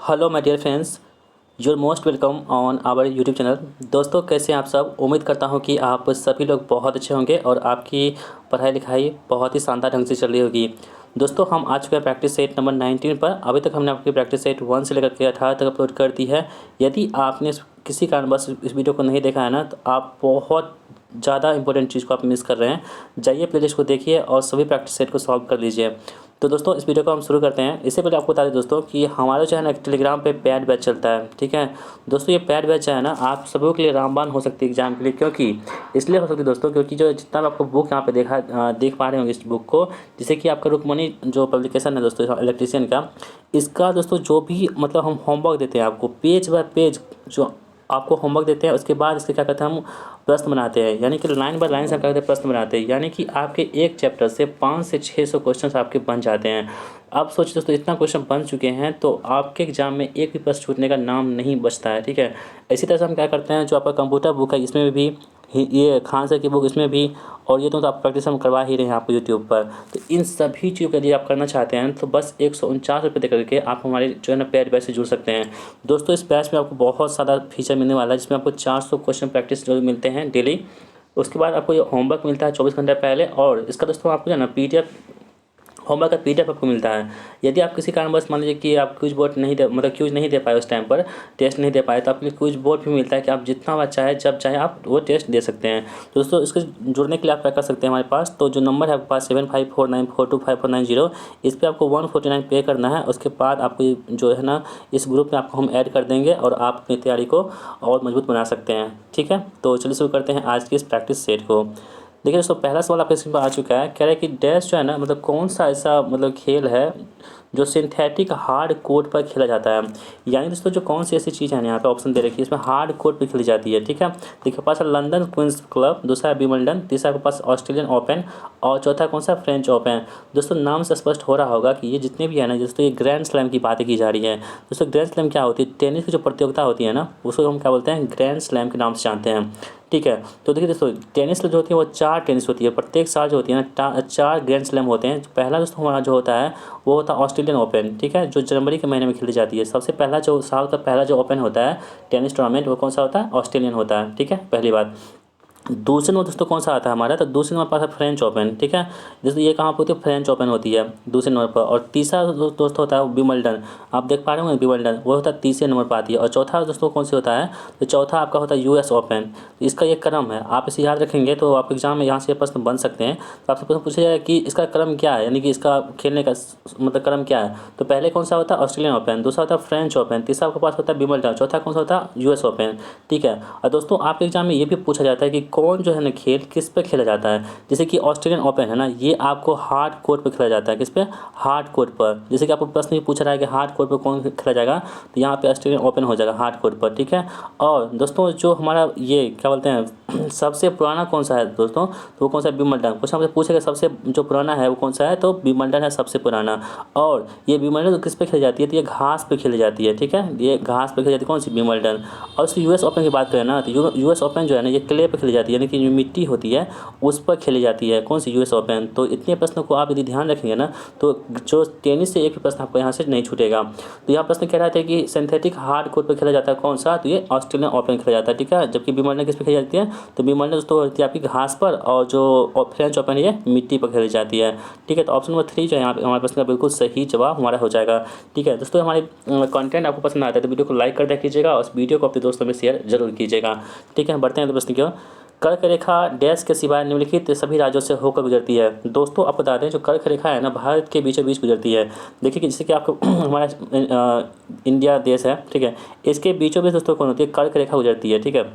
Hello my dear friends, your most welcome on our YouTube channel. दोस्तों, कैसे हैं आप सब। उम्मीद करता हूं कि आप सभी लोग बहुत अच्छे होंगे और आपकी पढ़ाई लिखाई बहुत ही शानदार ढंग से चल रही होगी। दोस्तों, हम आ चुके हैं प्रैक्टिस सेट नंबर 19 पर। अभी तक हमने आपकी प्रैक्टिस सेट 1 से लेकर के 18 तक अपलोड कर दी है। यदि आपने किसी कारणवश इस वीडियो को नहीं देखा है ना, तो आप बहुत ज़्यादा इंपॉर्टेंट चीज़ को आप मिस कर रहे हैं। जाइए प्लेलिस्ट को देखिए और सभी प्रैक्टिस सेट को सॉल्व कर लीजिए। तो दोस्तों, इस वीडियो को हम शुरू करते हैं। इससे पहले आपको बता दें दोस्तों कि हमारा जो है ना टेलीग्राम पे पेड बैच चलता है, ठीक है। दोस्तों, ये पेड बैच है ना, आप सभी के लिए रामबाण हो सकती है एग्जाम के लिए। क्योंकि इसलिए हो सकती है दोस्तों, क्योंकि जो जितना भी आपको बुक यहाँ पे देख पा रहे होंगे इस बुक को, जैसे कि आपका रुक्मणी जो पब्लिकेशन है दोस्तों इलेक्ट्रीशियन का, इसका दोस्तों जो भी मतलब हम होमवर्क देते हैं आपको पेज बाय पेज, जो आपको होमवर्क देते हैं उसके बाद इसके क्या कहते हैं हम प्रश्न बनाते हैं। यानी कि लाइन बाय लाइन से हम क्या कहते हैं प्रश्न बनाते हैं। यानी कि आपके एक चैप्टर से 500 से 600 क्वेश्चन आपके बन जाते हैं। अब सोचिए दोस्तों, इतना क्वेश्चन बन चुके हैं तो आपके एग्जाम में एक भी प्रश्न छूटने का नाम नहीं बचता है, ठीक है। इसी तरह से हम क्या करते हैं, जो आपका कंप्यूटर बुक है इसमें भी, ये खान सर की बुक इसमें भी, और ये तो आप प्रैक्टिस हम करवा ही रहे हैं आपको यूट्यूब पर। तो इन सभी चीज़ों के यदि आप करना चाहते हैं तो बस 149 रुपये दे करके आप हमारे जो है ना पेड बैच से जुड़ सकते हैं। दोस्तों, इस बैच में आपको बहुत सारा फीचर मिलने वाला है, जिसमें आपको 400 क्वेश्चन प्रैक्टिस जो मिलते हैं डेली। उसके बाद आपको ये होमवर्क मिलता है 24 घंटे पहले, और इसका दोस्तों आपको जो है ना PDF होमवर्क का PDF आपको मिलता है। यदि आप किसी कारणवश मान लीजिए कि आप क्विज बोर्ड नहीं दे मतलब क्विज नहीं दे पाए, उस टाइम पर टेस्ट नहीं दे पाए, तो आपके लिए क्विज बोर्ड भी मिलता है कि आप जितना बार चाहे जब चाहे आप वो टेस्ट दे सकते हैं। तो दोस्तों, इसके जुड़ने के लिए आप क्या कर सकते हैं हमारे पास, तो जो नंबर है आपके पास 7549425490, इस पर आपको 149 पे करना है। उसके बाद आपको जो है ना इस ग्रुप में आपको हम ऐड कर देंगे और आप अपनी तैयारी को और मजबूत बना सकते हैं, ठीक है। तो चलिए शुरू करते हैं आज की इस प्रैक्टिस सेट को। देखिए दोस्तों, पहला सवाल आपके स्क्रीन पर आ चुका है। कह रहे हैं कि डैश जो है ना मतलब कौन सा ऐसा मतलब खेल है जो सिंथेटिक हार्ड कोर्ट पर खेला जाता है। यानी दोस्तों, जो कौन सी ऐसी चीज़ है यहाँ पे ऑप्शन दे रखी है, इसमें हार्ड कोर्ट पर खेली जाती है, ठीक है। देखिए पास है लंदन क्वींस क्लब, दूसरा है विंबलडन, तीसरा आपके पास ऑस्ट्रेलियन ओपन, और चौथा कौन सा फ्रेंच ओपन। दोस्तों, नाम से स्पष्ट हो रहा होगा कि ये जितने भी है ना दोस्तों, ये ग्रैंड स्लैम की बातें की जा रही है। दोस्तों, ग्रैंड स्लैम क्या होती है, टेनिस की जो प्रतियोगिता होती है ना, उसको हम क्या बोलते हैं, ग्रैंड स्लैम के नाम से जानते हैं, ठीक है। तो देखिए दोस्तों, टेनिस जो होती है वो 4 टेनिस होती है। प्रत्येक साल जो होती है ना 4 ग्रैंड स्लैम होते हैं। पहला दोस्तों हमारा जो होता है वो होता है ऑस्ट्रेलियन ओपन, ठीक है, जो जनवरी के महीने में खेली जाती है। सबसे पहला जो साल का पहला जो ओपन होता है टेनिस टूर्नामेंट, वो कौन सा होता है, ऑस्ट्रेलियन होता है, ठीक है, पहली बात। दूसरे नंबर दोस्तों कौन सा आता है हमारा, तो दूसरे नंबर पर आता है फ्रेंच ओपन, ठीक है। जैसे ये कहाँ पर होती है, फ्रेंच ओपन होती है दूसरे नंबर पर। और तीसरा दोस्त होता है विंबलडन, आप देख पा रहे होंगे विंबलडन, वो होता है तीसरे नंबर पर आती है। और चौथा दोस्तों कौन सी होता है, तो चौथा आपका होता है US ओपन। इसका ये क्रम है, आप इसे याद रखेंगे तो आप एग्जाम में यहाँ से प्रश्न बन सकते हैं। तो आपसे प्रश्न पूछा जाएगा कि इसका क्रम क्या है, यानी कि इसका खेलने का मतलब क्रम क्या है। तो पहले कौन सा होता है, ऑस्ट्रेलियन ओपन, दूसरा होता है फ्रेंच ओपन, तीसरा आपके पास होता है विंबलडन, चौथा कौन सा होता है, US ओपन, ठीक है। और दोस्तों, आपके एग्जाम में ये भी पूछा जाता है कि कौन जो है ना खेल किस पे खेला जाता है। जैसे कि ऑस्ट्रेलियन ओपन है ना, ये आपको हार्ड कोर्ट पे खेला जाता है। किस पे, हार्ड कोर्ट पर। जैसे कि आपको प्रश्न ये पूछ रहा है कि हार्ड कोर्ट पर कौन खेला जाएगा, तो यहाँ पे ऑस्ट्रेलियन ओपन हो जाएगा हार्ड कोर्ट पर, ठीक है। और दोस्तों, जो हमारा ये क्या बोलते हैं सबसे पुराना कौन सा है दोस्तों, तो वो कौन सा है, विंबलडन। क्वेश्चन आपसे पूछेगा सबसे जो पुराना है वो कौन सा है, तो विंबलडन है सबसे पुराना। और ये विंबलडन किस पे खेली जाती है, तो ये घास पे खेली जाती है, ठीक है, ये घास पे खेली जाती है, कौन सी, विंबलडन। और उसकी US ओपन की बात करें ना, तो US ओपन जो है ना ये क्ले पे खेली जाती है, यानी कि जो मिट्टी होती है उस पर खेली जाती है, कौन सी, US ओपन। तो इतने प्रश्नों को आप यदि ध्यान रखेंगे ना, तो जो टेनिस से एक भी प्रश्न आपको यहाँ से नहीं छूटेगा। तो यहाँ प्रश्न कह रहा था कि सिंथेटिक हार्ड कोर्ट पर खेला जाता है कौन सा, तो ये ऑस्ट्रेलियन ओपन खेला जाता है, ठीक है। जबकि विंबलडन किस पे खेली जाती है, तो विंबलडन दोस्तों होती है आपकी घास पर, और जो फ्रेंच ओपन है ये मिट्टी पर खेली जाती है, ठीक है। तो ऑप्शन नंबर 3 जो है यहाँ पे हमारे प्रश्न का बिल्कुल सही जवाब हमारा हो जाएगा, ठीक है। दोस्तों, हमारे कंटेंट आपको पसंद आता है तो वीडियो को लाइक कर दिया कीजिएगा और इस वीडियो को अपने दोस्तों में शेयर जरूर कीजिएगा, ठीक है। बढ़ते हैं तो प्रश्न की ओर। कर्क रेखा डैश के सिवाय निम्नलिखित सभी राज्यों से होकर गुजरती है। दोस्तों, आपको बता दें जो कर्क रेखा है ना भारत के बीचों बीच गुजरती है। देखिए कि जैसे कि आपको हमारा इंडिया देश है, ठीक है, इसके बीचों बीच दोस्तों कौन होती है, कर्क रेखा गुजरती है, ठीक है।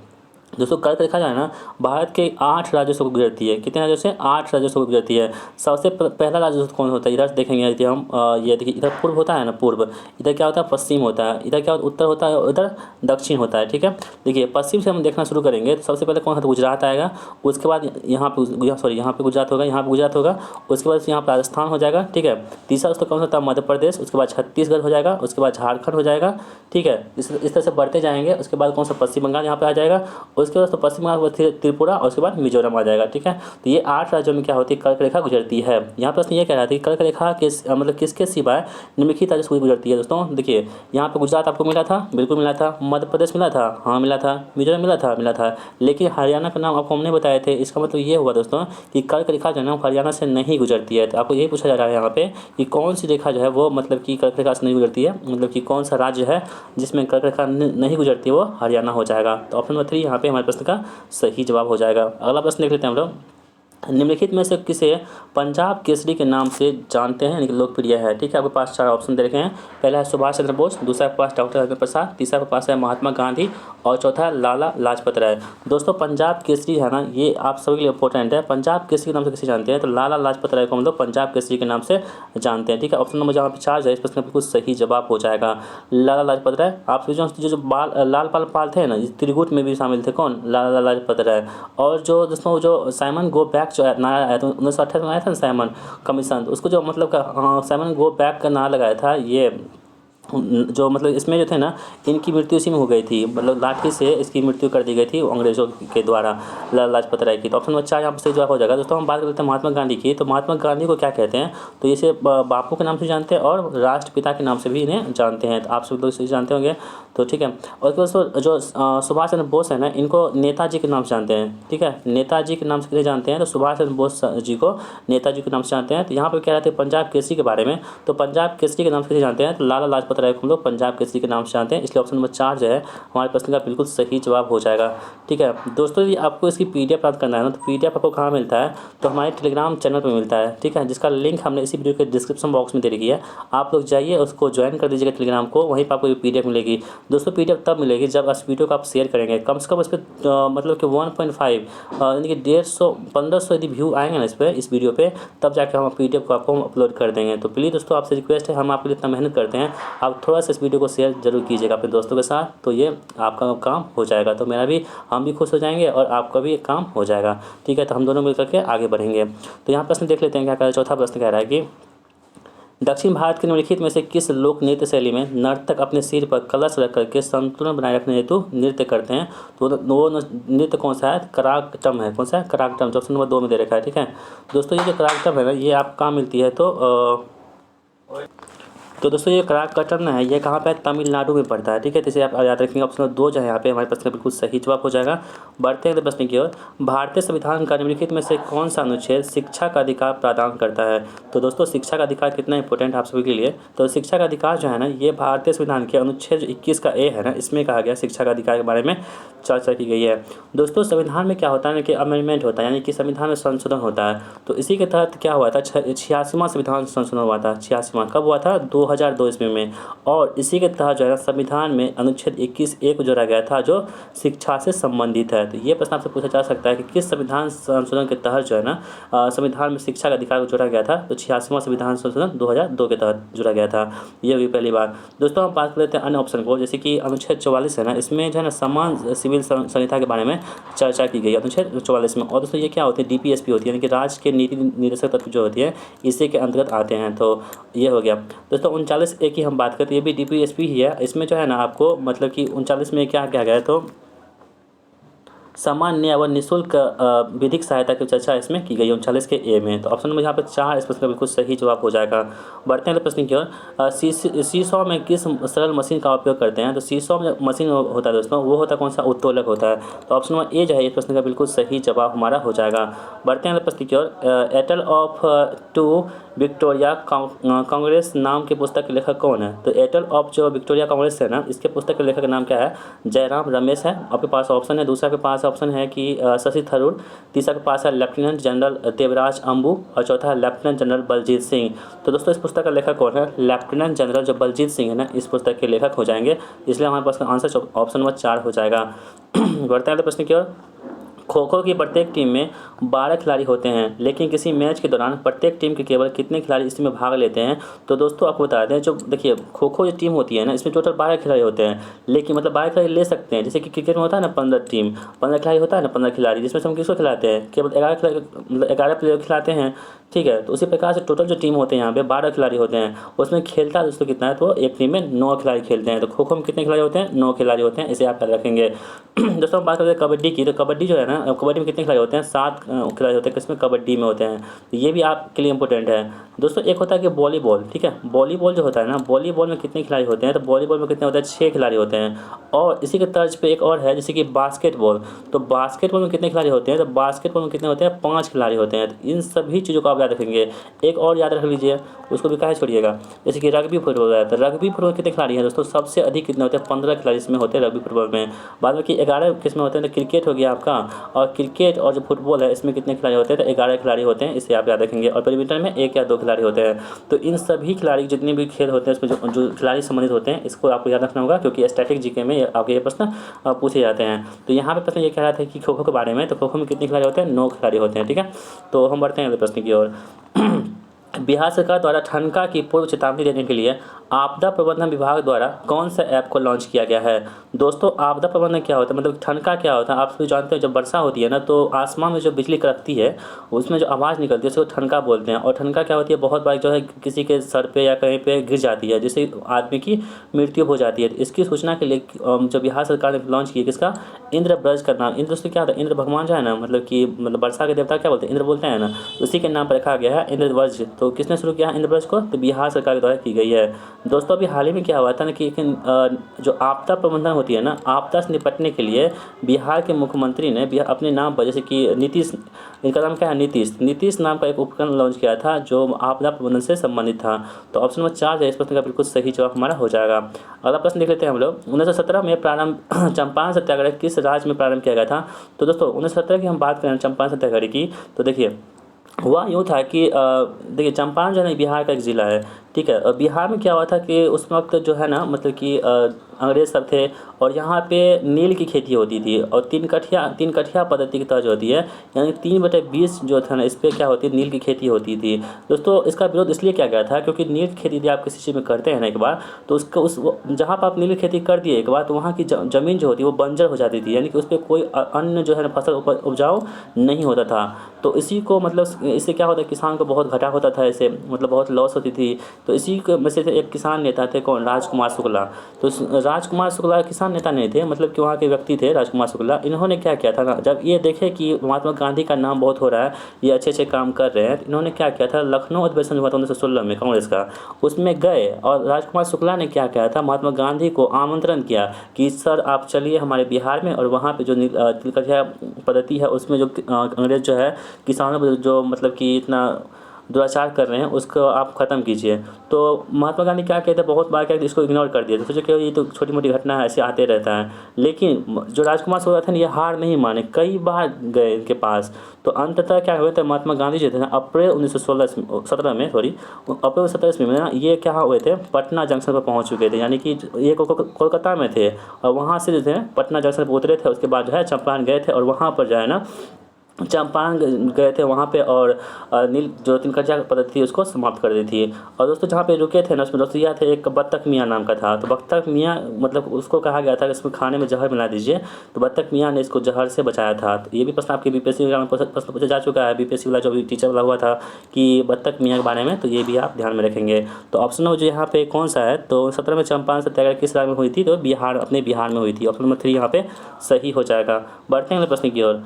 दोस्तों, कर्क रेखा जो है ना भारत के 8 राज्यों से गुजरती है। कितने राज्यों से, 8 राज्यों से गुजरती है। सबसे पहला राज्य दोस्तों कौन होता है, इधर देखेंगे यदि हम ये देखिए, इधर पूर्व होता है ना, पूर्व, इधर क्या होता है, पश्चिम होता है, इधर क्या होता है, उत्तर होता है, और इधर दक्षिण होता है, ठीक है। देखिए पश्चिम से हम देखना शुरू करेंगे तो सबसे पहले कौन सा, गुजरात आएगा। उसके बाद यहाँ पे सॉरी यहाँ पे गुजरात होगा, यहाँ पे गुजरात होगा। उसके बाद यहाँ पर राजस्थान हो जाएगा, ठीक है। तीसरा दोस्तों कौन सा होता है, मध्य प्रदेश। उसके बाद छत्तीसगढ़ हो जाएगा, उसके बाद झारखंड हो जाएगा, ठीक है। इस तरह से बढ़ते जाएंगे। उसके बाद कौन सा, पश्चिम बंगाल यहाँ पे आ जाएगा। उसके बाद तो पश्चिम बंगाल के बाद त्रिपुरा और उसके बाद मिजोरम आ जाएगा। ठीक है, तो ये 8 राज्यों में क्या होती है, कर्क रेखा गुजरती है। यहाँ प्रश्न ये कह रहा था कि कर्क रेखा मतलब किसके सिवाय निम्नलिखित राज्यों से गुजरती है। दोस्तों देखिए, यहाँ पे गुजरात आपको मिला था, बिल्कुल मिला था। मध्य प्रदेश मिला था, हाँ मिला था। मिजोरम मिला था। लेकिन हरियाणा का नाम आपको हमने बताए थे। इसका मतलब ये हुआ दोस्तों कि कर्क रेखा जो है ना हरियाणा से नहीं गुजरती है। तो आपको ये पूछा जा रहा है यहाँ पे कि कौन सी रेखा जो है वो मतलब कि कर्क रेखा से नहीं गुजरती है, मतलब कि कौन सा राज्य है जिसमें कर्क रेखा नहीं गुजरती है, वो हरियाणा हो जाएगा। तो ऑप्शन नंबर 3 यहाँ पे हमारे प्रश्न का सही जवाब हो जाएगा। अगला प्रश्न देख लेते हैं हम लोग। निम्नलिखित में से किसे पंजाब केसरी के नाम से जानते हैं, यानी कि लोकप्रिय है। ठीक है, आपके पास 4 ऑप्शन दे रखे हैं। पहला है सुभाष चंद्र बोस, दूसरा के पास डॉक्टर राजेंद्र प्रसाद, तीसरा के पास है महात्मा गांधी और चौथा है लाला लाजपत राय। दोस्तों पंजाब केसरी है ना, ये आप सभी के लिए इंपॉर्टेंट है। पंजाब केसरी के नाम से किसे जानते हैं, तो लाला लाजपत राय को हम लोग पंजाब केसरी के नाम से जानते हैं। ठीक है, ऑप्शन नंबर जहाँ पे 4 है इस प्रश्न का बिल्कुल सही जवाब हो जाएगा लाला लाजपत राय। आप जो लाल पाल पाल थे ना, त्रिगुट में भी शामिल थे, कौन, लाला लाजपत राय। और जो दोस्तों जो साइमन गो बैक जो नारा आया था 1928 में आया था ना साइमन कमीशन, उसको जो मतलब साइमन गो बैक का नारा लगाया था, ये जो मतलब इसमें जो थे ना, इनकी मृत्यु इसी में हो गई थी, मतलब लाठी से इसकी मृत्यु कर दी गई थी अंग्रेजों के द्वारा, लाला लाजपत राय की। तो ऑप्शन नंबर 4 यहाँ पर सही जवाब हो जाएगा। दोस्तों हम बात करते हैं महात्मा गांधी की। तो महात्मा गांधी को क्या कहते हैं, तो इसे बापू के नाम से जानते हैं और राष्ट्रपिता के नाम से भी इन्हें जानते हैं। तो आप सब लोग इसे जानते होंगे। तो ठीक है, और दोस्तों जो सुभाष चंद्र बोस है ना, इनको नेताजी के नाम से जानते हैं। ठीक है, नेताजी के नाम से जानते हैं। तो सुभाष चंद्र बोस जी को नेताजी के नाम से जानते हैं। तो यहाँ पर कह रहे थे पंजाब केसरी के बारे में, तो पंजाब केसरी के नाम से जानते हैं, तो लाला लाजपत राय को हम लोग पंजाब केसरी के नाम से जानते हैं। इसलिए ऑप्शन नंबर 4 जो है हमारे प्रश्न का बिल्कुल सही जवाब हो जाएगा। ठीक है दोस्तों, यदि आपको इसकी PDF प्राप्त करना है ना, तो PDF आपको कहाँ मिलता है, तो हमारे टेलीग्राम चैनल पर मिलता है। ठीक है, जिसका लिंक हमने इसी वीडियो के डिस्क्रिप्शन बॉक्स में दे रखी है। आप लोग जाइए, उसको ज्वाइन कर दीजिएगा टेलीग्राम को, वहीं पर आपको PDF मिलेगी। दोस्तों PDF तब मिलेगी जब इस वीडियो को आप शेयर करेंगे। कम से कम इस पर मतलब कि 1.5 यानी कि 150-1500 यदि व्यू आएंगे ना इस वीडियो पे, तब जाकर हम PDF को आपको अपलोड कर देंगे। तो प्लीज़ दोस्तों आपसे रिक्वेस्ट है, हम आपके लिए इतना मेहनत करते हैं, आप थोड़ा सा इस वीडियो को शेयर जरूर कीजिएगा अपने दोस्तों के साथ, तो ये आपका काम हो जाएगा। तो मेरा भी, हम भी खुश हो जाएंगे और आपका भी काम हो जाएगा। ठीक है, तो हम दोनों मिलकर के आगे बढ़ेंगे। तो यहाँ प्रश्न देख लेते हैं क्या कह रहा है। चौथा प्रश्न कह रहा है कि दक्षिण भारत के निम्नलिखित में से किस लोक नृत्य शैली में नर्तक अपने सिर पर कलश रख करके संतुलन बनाए रखने हेतु नृत्य करते हैं। तो वो नृत्य कौन सा है, करागटम है। कौन सा है, करागटम, जो ऑप्शन नंबर 2 में दे रखा है। ठीक है दोस्तों, ये जो करागटम है ना, ये आप कहाँ मिलती है, तो दोस्तों ये करागकट्टम है, ये कहाँ पे है, तमिलनाडु में पड़ता है। ठीक है, तो इसे आप याद रखेंगे। ऑप्शन 2 जो है यहाँ पे हमारे प्रश्न का बिल्कुल सही जवाब हो जाएगा। बढ़ते हैं अगले प्रश्न की ओर। भारतीय संविधान का निम्नलिखित में से कौन सा अनुच्छेद शिक्षा का अधिकार प्रदान करता है। तो दोस्तों शिक्षा का अधिकार कितना इंपॉर्टेंट आप सभी के लिए। तो शिक्षा का अधिकार जो है ना, ये भारतीय संविधान के अनुच्छेद 21 का A है ना, इसमें कहा गया शिक्षा का अधिकार के बारे में चर्चा की गई है। दोस्तों संविधान में क्या होता है कि अमेंडमेंट होता है, यानी कि संविधान में संशोधन होता है। तो इसी के तहत क्या हुआ था, 86वां संविधान संशोधन हुआ था। 86वां कब हुआ था, 2002 ईस्वी में। और इसी के तहत जो है संविधान में अनुच्छेद 21A को जोड़ा गया था, जो शिक्षा से संबंधित है। तो ये प्रश्न आपसे पूछा जा सकता है कि किस संविधान संशोधन के तहत जो है ना संविधान में शिक्षा का अधिकार को जोड़ा गया था। तो 86वां संविधान संशोधन 2002 के तहत जोड़ा गया था। ये हुई पहली बात। दोस्तों हम बात कर लेते हैं अन्य ऑप्शन को, जैसे कि अनुच्छेद 44 है ना, इसमें जो है ना समान सिविल संहिता के बारे में चर्चा की गई है अनुच्छेद 44 में। और दोस्तों ये क्या होती है, DPSP होती है, यानी कि राज्य के नीति निर्देशक तत्व जो होती है इसी के अंतर्गत आते हैं। तो ये हो गया। दोस्तों 39A की हम बात करते हैं, ये भी DPSP ही है। इसमें जो है ना आपको मतलब कि 39 में क्या क्या गया, तो सामान्य एवं निःशुल्क विधिक सहायता की चर्चा इसमें की गई है 39 के A में। तो ऑप्शन नंबर यहाँ पे 4 इस प्रश्न का बिल्कुल सही जवाब हो जाएगा। बढ़ते हैं प्रश्न की ओर। सीसॉ में किस सरल मशीन का उपयोग करते हैं। तो सीसॉ में मशीन होता है दोस्तों, वो होता है कौन सा, उत्तोलक होता है। तो ऑप्शन नंबर A जो है इस प्रश्न का बिल्कुल सही जवाब हमारा हो जाएगा। बढ़ते हैं प्रश्न की ओर। एटल ऑफ टू विक्टोरिया कांग्रेस नाम के पुस्तक के लेखक कौन है। तो एटल ऑफ जो विक्टोरिया कांग्रेस है ना, इसके पुस्तक के लेखक का नाम क्या है, जयराम रमेश है। आपके पास ऑप्शन है। दूसरा के पास ऑप्शन है कि शशि थरूर। तीसरा के पास है लेफ्टिनेंट जनरल देवराज अंबू और चौथा है लेफ्टिनेंट जनरल बलजीत सिंह। तो दोस्तों इस पुस्तक का लेखक कौन है, लेफ्टिनेंट जनरल जो बलजीत सिंह है ना, इस पुस्तक के लेखक हो जाएंगे। इसलिए हमारे पास आंसर ऑप्शन नंबर 4 हो जाएगा। बढ़ते हैं प्रश्न की ओर। खो खो की प्रत्येक टीम में 12 खिलाड़ी होते हैं, लेकिन किसी मैच के दौरान प्रत्येक टीम के केवल कितने खिलाड़ी इसमें भाग लेते हैं। तो दोस्तों आपको बता दें, जो देखिए खो खो जो टीम होती है ना, इसमें टोटल 12 खिलाड़ी होते हैं, लेकिन मतलब 12 खिलाड़ी ले सकते हैं। जैसे कि क्रिकेट में होता है ना 15 टीम, 15 खिलाड़ी होता है ना, 15 खिलाड़ी, जिसमें से हम किसको खिलाते हैं, केवल 11 खिलाड़ी, मतलब 11 प्लेयर खिलाते हैं। ठीक है, तो उसी प्रकार से टोटल जो टीम होते हैं यहाँ पे 12 खिलाड़ी होते हैं। उसमें खेलता दोस्तों कितना है, तो एक टीम में 9 खिलाड़ी खेलते हैं। तो खो खो में कितने खिलाड़ी होते हैं, 9 खिलाड़ी होते हैं, इसे आप याद रखेंगे। दोस्तों हम बात करते हैं कबड्डी की, तो कबड्डी जो है ना, कबड्डी में कितने खिलाड़ी होते हैं, 7 खिलाड़ी होते हैं, किसमें, कबड्डी में होते हैं। तो ये भी आपके लिए इंपॉर्टेंट है दोस्तों। एक होता है कि वॉलीबॉल, ठीक है, वॉलीबॉल जो होता है ना, वॉलीबॉल में कितने खिलाड़ी होते हैं, तो वॉलीबॉल में कितने होते हैं, 6 खिलाड़ी होते हैं। और इसी के तर्ज पे एक और है, जैसे कि बास्केटबॉल, तो बास्केटबॉल में कितने खिलाड़ी होते हैं, तो बास्केटबॉल में कितने होते हैं, 5 खिलाड़ी होते हैं। तो इन सभी चीज़ों को आप याद रखेंगे। एक और याद रख लीजिए, उसको भी काहे छोड़िएगा, जैसे कि रग्बी फुटबॉल है, तो रग्बी फुटबॉल कितने खिलाड़ी हैं दोस्तों, सबसे अधिक कितने होते हैं, 15 खिलाड़ी इसमें होते हैं रग्बी फुटबॉल में। बाद में कि 11 किस में होते हैं, तो क्रिकेट हो गया आपका, और क्रिकेट और जो फुटबॉल है इसमें कितने खिलाड़ी होते हैं, तो 11 खिलाड़ी होते हैं, इसे आप याद रखेंगे। और बैडमिंटन में 1 या 2 खिलाड़ी होते हैं। तो इन सभी खिलाड़ी जितने भी खेल होते हैं उसमें जो खिलाड़ी संबंधित होते हैं, इसको आपको याद रखना होगा, क्योंकि स्टैटिक जीके में आपके ये प्रश्न पूछे जाते हैं। तो यहाँ पे प्रश्न ये कह रहा था कि खो खो के बारे में, तो खो खो में कितने खिलाड़ी होते हैं, 9 खिलाड़ी होते हैं। ठीक है, तो हम बढ़ते हैं अगले प्रश्न की ओर। बिहार सरकार द्वारा ठनका की पूर्व चेतावनी देने के लिए आपदा प्रबंधन विभाग द्वारा कौन सा ऐप को लॉन्च किया गया है। दोस्तों आपदा प्रबंधन क्या होता है, मतलब ठनका क्या होता है, आप सभी जानते हैं। जब वर्षा होती है ना, तो आसमान में जो बिजली कड़कती है, उसमें जो आवाज़ निकलती है उसको ठनका बोलते हैं। और ठनका क्या होती है, बहुत बार जो है किसी के सर पे या कहीं पे गिर जाती है, जिससे आदमी की मृत्यु हो जाती है। तो इसकी सूचना के लिए जो बिहार सरकार ने लॉन्च की, किसका, इंद्रब्रज का नाम। इंद्र से क्या होता है, इंद्र भगवान जो है ना, मतलब कि मतलब वर्षा के देवता क्या बोलते हैं, इंद्र बोलते हैं ना, उसी के नाम पर रखा गया है इंद्रब्रज। तो किसने शुरू किया है इंद्रब्रज को, तो बिहार सरकार के द्वारा की गई है। दोस्तों अभी हाल ही में क्या हुआ था ना कि जो आपदा प्रबंधन होती है ना, आपदा से निपटने के लिए बिहार के मुख्यमंत्री ने अपने नाम पर, जैसे कि नीतीश, इनका नाम क्या है, नीतीश नाम का एक उपकरण लॉन्च किया था जो आपदा प्रबंधन से संबंधित था। तो ऑप्शन नंबर 4 है इस प्रश्न का बिल्कुल सही जवाब हमारा हो जाएगा। अगला प्रश्न देख लेते हैं हम लोग। 1917 में प्रारंभ चंपारण सत्याग्रह किस राज्य में प्रारंभ किया गया था। तो दोस्तों 1917 की हम बात करें चंपारण सत्याग्रह की, तो देखिए हुआ यूँ था कि देखिए चंपारण जो है ना बिहार का एक ज़िला है। ठीक है, और बिहार में क्या हुआ था कि उस वक्त जो है ना, मतलब कि अंग्रेज़ सब थे, और यहाँ पे नील की खेती होती थी, और 3 कठिया पद्धति की तर्ज होती है, यानी 3/20 जो था ना, इस पर क्या होती है, नील की खेती होती थी। दोस्तों इसका विरोध इसलिए किया गया था क्योंकि नील की खेती यदि आप किसी चीज़ में करते हैं ना एक बार, तो उसका जहाँ पर आप नील की खेती कर दिए एक बार, तो वहाँ की ज़मीन जो होती है वो बंजर हो जाती थी, यानी कि उस पर कोई अन्य जो है ना फसल उपजाऊ नहीं होता था। तो इसी को मतलब इससे क्या होता है, किसान को बहुत घाटा होता था, ऐसे मतलब बहुत लॉस होती थी। तो इसी में से एक किसान नेता थे, कौन, राजकुमार शुक्ला। तो राजकुमार शुक्ला किसान नेता नहीं थे, मतलब कि वहाँ के व्यक्ति थे राजकुमार शुक्ला। इन्होंने क्या किया था ना, जब ये देखे कि महात्मा गांधी का नाम बहुत हो रहा है, ये अच्छे अच्छे काम कर रहे हैं, तो इन्होंने क्या किया था, लखनऊ अधिवेशन हुआ था 1916 में कांग्रेस का, उसमें गए। और राजकुमार शुक्ला ने क्या किया था, महात्मा गांधी को आमंत्रण किया कि सर आप चलिए हमारे बिहार में, और वहाँ पर जो तिलकठिया पद्धति है उसमें जो अंग्रेज़ जो है किसानों पर जो मतलब कि इतना दुराचार कर रहे हैं उसको आप ख़त्म कीजिए। तो महात्मा गांधी क्या कहते हैं, बहुत बार क्या इसको इग्नोर कर दिया, तो सोचे कि ये तो छोटी मोटी घटना है, ऐसे आते रहता है। लेकिन जो राजकुमार शुक्ला थे ये हार नहीं माने, कई बार गए इनके पास। तो अंततः क्या हुए थे, महात्मा गांधी जो थे ना, अप्रैल 1917 में अप्रैल 17 में ना, ये क्या हुए थे, पटना जंक्शन पर पहुंच चुके थे, यानी कि ये कोलकाता में थे, और वहाँ से जो थे पटना जंक्शन पर उतरे थे। उसके बाद जो है चंपारण गए थे, और वहाँ पर जो है ना चंपारण गए थे वहाँ पे, और नील जो तिनकठिया पद्धति थी उसको समाप्त कर दी थी। और दोस्तों जहाँ पे रुके थे ना, उसमें दोस्तों यह थे, एक बत्तख मियाँ नाम का था। तो बत्तख मियाँ मतलब उसको कहा गया था कि इसमें खाने में जहर मिला दीजिए, तो बत्तख मियाँ ने इसको जहर से बचाया था। तो ये भी प्रश्न आपके बीपीएससी में प्रश्न पूछा जा चुका है, बीपीएससी वाला जो भी टीचर वाला हुआ था कि बत्तख मियाँ के बारे में, तो ये भी आप ध्यान में रखेंगे। तो ऑप्शन नंबर जो यहाँ पे कौन सा है, तो 17 में चंपारण सत्याग्रह किस राज्य में हुई थी, तो बिहार, अपने बिहार में हुई थी। ऑप्शन नंबर 3 यहाँ पे सही हो जाएगा। बढ़ते हैं अगले प्रश्न की ओर।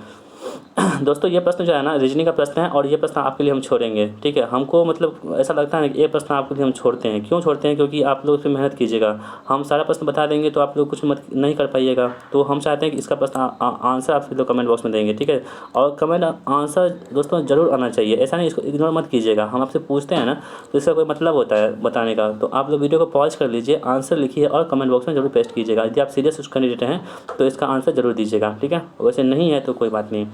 दोस्तों ये प्रश्न जो है ना रीजनिंग का प्रश्न है, और ये प्रश्न आपके लिए हम छोड़ेंगे। ठीक है, हमको मतलब ऐसा लगता है कि ये प्रश्न आपके लिए हम छोड़ते हैं। क्यों छोड़ते हैं, क्योंकि आप लोग इस पर मेहनत कीजिएगा। हम सारा प्रश्न बता देंगे तो आप लोग कुछ मत नहीं कर पाइएगा। तो हम चाहते हैं कि इसका प्रश्न आंसर आप लोग कमेंट बॉक्स में देंगे। ठीक है, और कमेंट आंसर दोस्तों ज़रूर आना चाहिए, ऐसा नहीं इसको इग्नोर मत कीजिएगा। हम आपसे पूछते हैं ना तो इसका कोई मतलब होता है बताने का। तो आप लोग वीडियो को पॉज कर लीजिए, आंसर लिखिए और कमेंट बॉक्स में जरूर पेस्ट कीजिएगा। यदि आप सीरियस कैंडिडेट हैं तो इसका आंसर जरूर दीजिएगा। ठीक है, वैसे नहीं है तो कोई बात नहीं।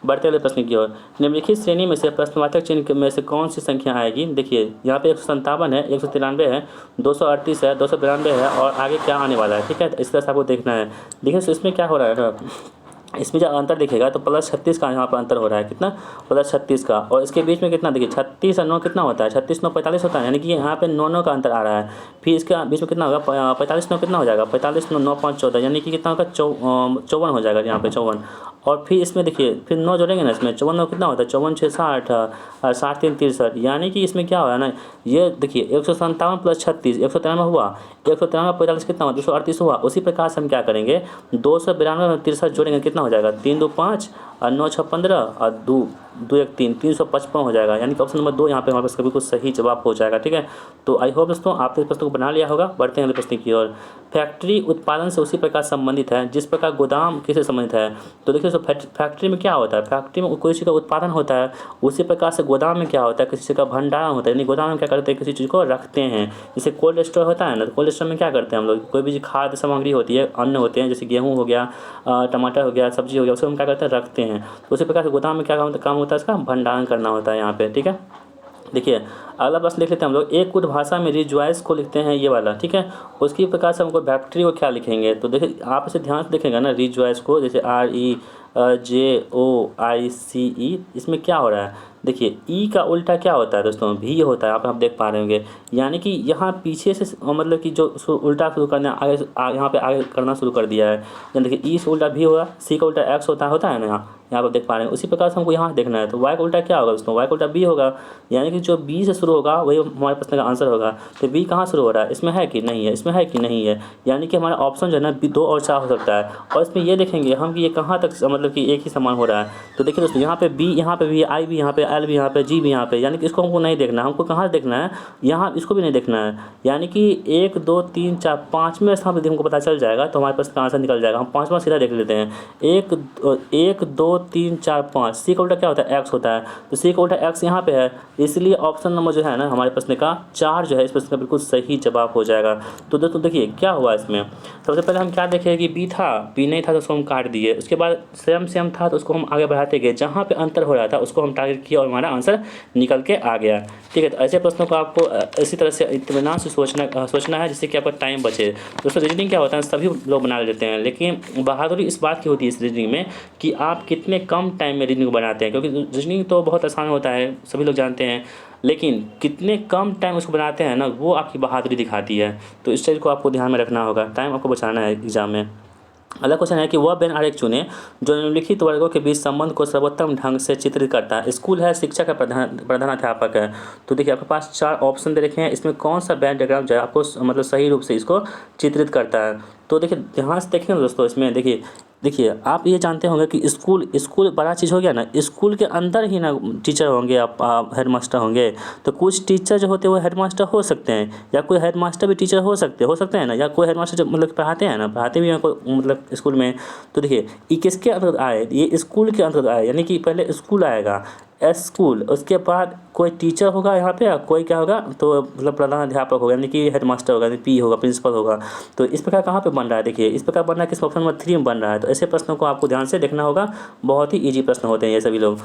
बढ़ते अगले प्रश्न की ओर। निम्नलिखित श्रेणी में से प्रश्नवाचक चिन्ह में से कौन सी संख्या आएगी। देखिए यहाँ पे 157 है, 193 है, 238 है, 292 है, और आगे क्या आने वाला है। ठीक है, इस तरह से आपको देखना है। देखिए इसमें क्या हो रहा है ना, इसमें जब अंतर दिखेगा तो +36 का यहाँ पर अंतर हो रहा है, कितना, +36 का। और इसके बीच में कितना देखिए 36 और 9 कितना होता है, 36 9 45 होता है, यानी कि यहाँ पे 9 9 का अंतर आ रहा है। फिर इसके बीच में कितना होगा 45 9 कितना हो जाएगा, 45 9 9 5 14, यानी कि कितना होगा 54 हो जाएगा यहाँ पे 54। और फिर इसमें देखिए फिर 9 जोड़ेंगे ना इसमें, 54 9 कितना होता है, 54 6 60 और 60 3 63, यानी कि इसमें क्या हो रहा है ना, ये देखिए 157 + 36 193 हुआ, 193 45 कितना हुआ 238 हुआ। उसी प्रकार से हम क्या करेंगे 292 में 63 जोड़ेंगे, कितना हो जाएगा 3 2 5 और 9 6 15 और 2 2 1 3 355 हो जाएगा, यानी कि ऑप्शन नंबर 2 यहाँ पे हमारे पास कभी कुछ सही जवाब हो जाएगा। ठीक है, तो आई होप दोस्तों आपने इस प्रश्न को बना लिया होगा। बढ़ते हैं अगले प्रश्न की ओर। फैक्ट्री उत्पादन से उसी प्रकार संबंधित है जिस प्रकार गोदाम किससे संबंधित है। तो देखिए फैक्ट्री में क्या होता है, फैक्ट्री में कोई चीज़ का उत्पादन होता है, उसी प्रकार से गोदाम में क्या होता है, किसी चीज़ का भंडारण होता है, यानी गोदाम में क्या करते हैं, किसी चीज़ को रखते हैं। जैसे कोल्ड स्टोर होता है ना, तो कोल्ड स्टोर में क्या करते हैं हम लोग, कोई भी खाद्य सामग्री होती है, अन्न होते हैं, जैसे गेहूँ हो गया, टमाटर हो गया, सब्जी हो गया, उसको हम क्या करते हैं, रखते हैं। तो उसी प्रकार से गोदाम में क्या काम होता है, इसका भंडारण करना होता है यहाँ पे। ठीक है, देखिए अगला प्रश्न लिख लेते हैं हम लोग। एक कुट भाषा में रिजॉइस को लिखते हैं ये वाला, ठीक है, उसकी प्रकार से हमको फैक्ट्री को क्या लिखेंगे। तो देखिए आप इसे ध्यान से देखेंगे ना, रिजॉइस को, जैसे REJOICE, इसमें क्या हो रहा है, देखिए ई का उल्टा क्या होता है दोस्तों, भी होता है, आप देख पा रहे होंगे। यानी कि यहाँ पीछे से मतलब कि जो उल्टा शुरू करना आगे यहाँ पे आगे करना शुरू कर दिया है। यानी देखिए ई से उल्टा भी होगा, सी का उल्टा एक्स होता है ना, यहाँ पर देख पा रहे हैं। उसी प्रकार से हमको यहाँ देखना है, तो वाई का उल्टा क्या होगा दोस्तों, वाई का उल्टा बी होगा, यानी कि जो बी से शुरू होगा वही हमारे प्रश्न का आंसर होगा। तो बी कहाँ शुरू हो रहा है, इसमें है कि नहीं है, इसमें है कि नहीं है, यानी कि हमारा ऑप्शन जो है ना 2 और 4 हो सकता है। और इसमें ये देखेंगे हम कि ये कहाँ तक मतलब कि एक ही समान हो रहा है। तो देखिए दोस्तों यहाँ पे बी, यहाँ पे भी, आई भी यहाँ पे, एल भी यहाँ पे, जी भी यहाँ पे, यानी कि इसको हमको नहीं देखना है, हमको कहाँ देखना है, यहाँ इसको भी नहीं देखना है। यानी कि 1 2 3 4 5वें स्थान पर हमको पता चल जाएगा, तो हमारे पास का आंसर निकल जाएगा। हम 5वां सीधा देख लेते हैं, 1 2 3 4 5, सी का उल्टा क्या होता है, एक्स होता है, तो सी का उल्टा एक्स यहाँ पे है, इसलिए ऑप्शन नंबर जो है ना हमारे प्रश्न का 4 जो है इस प्रश्न का बिल्कुल सही जवाब हो जाएगा। तो दोस्तों देखिए क्या हुआ इसमें, सबसे पहले हम क्या देखें कि बी था, बी नहीं था तो उसको हम काट दिए, उसके बाद सेम था तो उसको हम आगे बढ़ाते गए, जहाँ पे अंतर हो रहा था उसको हम टारगेट किया और हमारा आंसर निकल के आ गया। ठीक है, तो ऐसे प्रश्नों को आपको इसी तरह से इत्मीनान से सोचना है, जिससे कि आपका टाइम बचे। दोस्तों रीजनिंग क्या होता है, सभी लोग बना लेते हैं, लेकिन बहादुरी इस बात की होती है इस रीजनिंग में कि आप कितने कम टाइम में रीजनिंग बनाते हैं, क्योंकि रीजनिंग तो बहुत आसान होता है, सभी लोग जानते हैं, लेकिन कितने कम टाइम उसको बनाते हैं ना, वो आपकी बहादुरी दिखाती है। तो इस चीज़ को आपको ध्यान में रखना होगा, टाइम आपको बचाना है एग्जाम में। अगला क्वेश्चन है कि वह बेन आरेख चुने जो निम्नलिखित वर्गों के बीच संबंध को सर्वोत्तम ढंग से चित्रित करता है। स्कूल है, शिक्षक है, प्रधानाध्यापक है। तो देखिए आपके पास 4 ऑप्शन दे रखे हैं, इसमें कौन सा बेन डायग्राम जो है आपको मतलब सही रूप से इसको चित्रित करता है। तो देखिए ध्यान से देखें दोस्तों, इसमें देखिए आप ये जानते होंगे कि स्कूल बड़ा चीज़ हो गया ना, स्कूल के अंदर ही ना टीचर होंगे, आप हेड मास्टर होंगे। तो कुछ टीचर जो होते हैं वो हेड मास्टर हो सकते हैं, या कोई हेड मास्टर भी टीचर हो सकते हैं ना, या कोई हेड मास्टर जो मतलब पढ़ाते हैं ना, पढ़ाते भी हैं कोई मतलब स्कूल में। तो देखिए ये किसके अंतर्गत आए, ये स्कूल के अंतर्गत आए, यानी कि पहले स्कूल आएगा, स्कूल, उसके बाद कोई टीचर होगा यहाँ पे, कोई क्या होगा तो मतलब प्रधानाध्यापक होगा, यानी कि हेडमास्टर होगा, यानी पी होगा, प्रिंसिपल होगा। तो इस प्रकार कहाँ पे बन रहा है, देखिए इस प्रकार बन रहा है किस ऑप्शन नंबर 3 में बन रहा है। तो ऐसे प्रश्नों को आपको ध्यान से देखना होगा, बहुत ही ईजी प्रश्न होते हैं ये सभी लोग।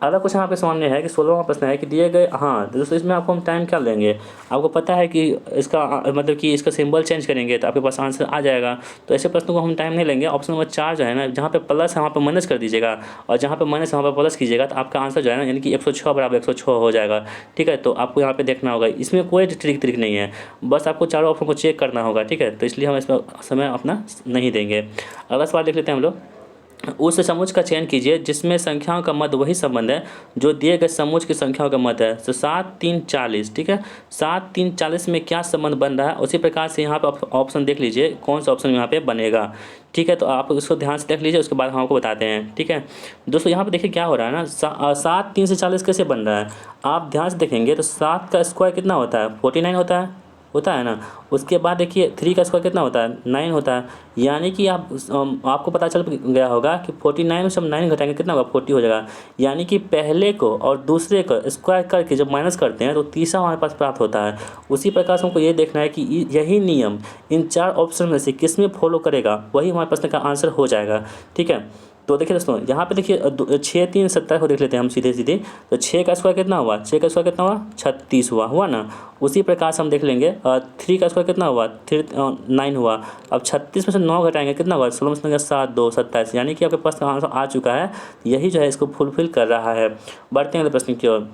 अगला क्वेश्चन यहाँ पे सामने है कि 16वां प्रश्न है कि दिए गए, हाँ दोस्तों इसमें आपको हम टाइम क्या लेंगे, आपको पता है कि इसका मतलब कि इसका सिंबल चेंज करेंगे तो आपके पास आंसर आ जाएगा। तो ऐसे प्रश्नों को हम टाइम नहीं लेंगे। ऑप्शन नंबर 4 जो है ना, जहाँ पे प्लस है वहाँ पर माइनस कर दीजिएगा, और जहाँ पे माइनस है वहाँ पर प्लस कीजिएगा, तो आपका आंसर जो है ना, यानी कि 106 बराबर 106 हो जाएगा। ठीक है, तो आपको यहाँ पे देखना होगा, इसमें कोई ट्रिक नहीं है, बस आपको चारों ऑप्शन को चेक करना होगा। ठीक है, तो इसलिए हम इसमें समय अपना नहीं देंगे। अगला सवाल देख लेते हैं हम लोग। उस समुच्चय का चयन कीजिए जिसमें संख्याओं का मध्य वही संबंध है जो दिए गए समुच्चय की संख्याओं का मध्य है। तो 7 3 40, ठीक है, 7 3 40 में क्या संबंध बन रहा है, उसी प्रकार से यहाँ पर ऑप्शन देख लीजिए कौन सा ऑप्शन यहाँ पे बनेगा। ठीक है, तो आप इसको ध्यान से देख लीजिए, उसके बाद हम आपको बताते हैं। ठीक है दोस्तों, यहाँ पे देखिए क्या हो रहा है ना, 7 3 से 40 कैसे बन रहा है, आप ध्यान से देखेंगे तो 7 का स्क्वायर कितना होता है, 49 होता है ना। उसके बाद देखिए 3 का स्क्वायर कितना होता है, 9 होता है, यानी कि आपको पता चल गया होगा कि 49 में से हम 9 घटाएंगे कितना होगा, 40 हो जाएगा। यानी कि पहले को और दूसरे को स्क्वायर करके जब माइनस करते हैं तो तीसरा हमारे पास प्राप्त होता है। उसी प्रकार से हमको ये देखना है कि यही नियम इन 4 ऑप्शन में से किस में फॉलो करेगा, वही हमारे प्रश्न का आंसर हो जाएगा। ठीक है, तो देखिए दोस्तों यहाँ पे देखिए 6 3 17 को देख लेते हैं हम सीधे सीधे। तो 6 का स्क्वायर कितना हुआ, 6 का स्क्वायर कितना हुआ 36 हुआ ना। उसी प्रकार से हम देख लेंगे 3 का स्क्वायर कितना हुआ 9 हुआ। अब 36 में से 9 घटाएंगे कितना हुआ, 16 में से 7 2 27, यानी कि आपके पास आंसर आ चुका है। यही जो है इसको फुलफिल कर रहा है। बढ़ते हैं अगले प्रश्न की ओर।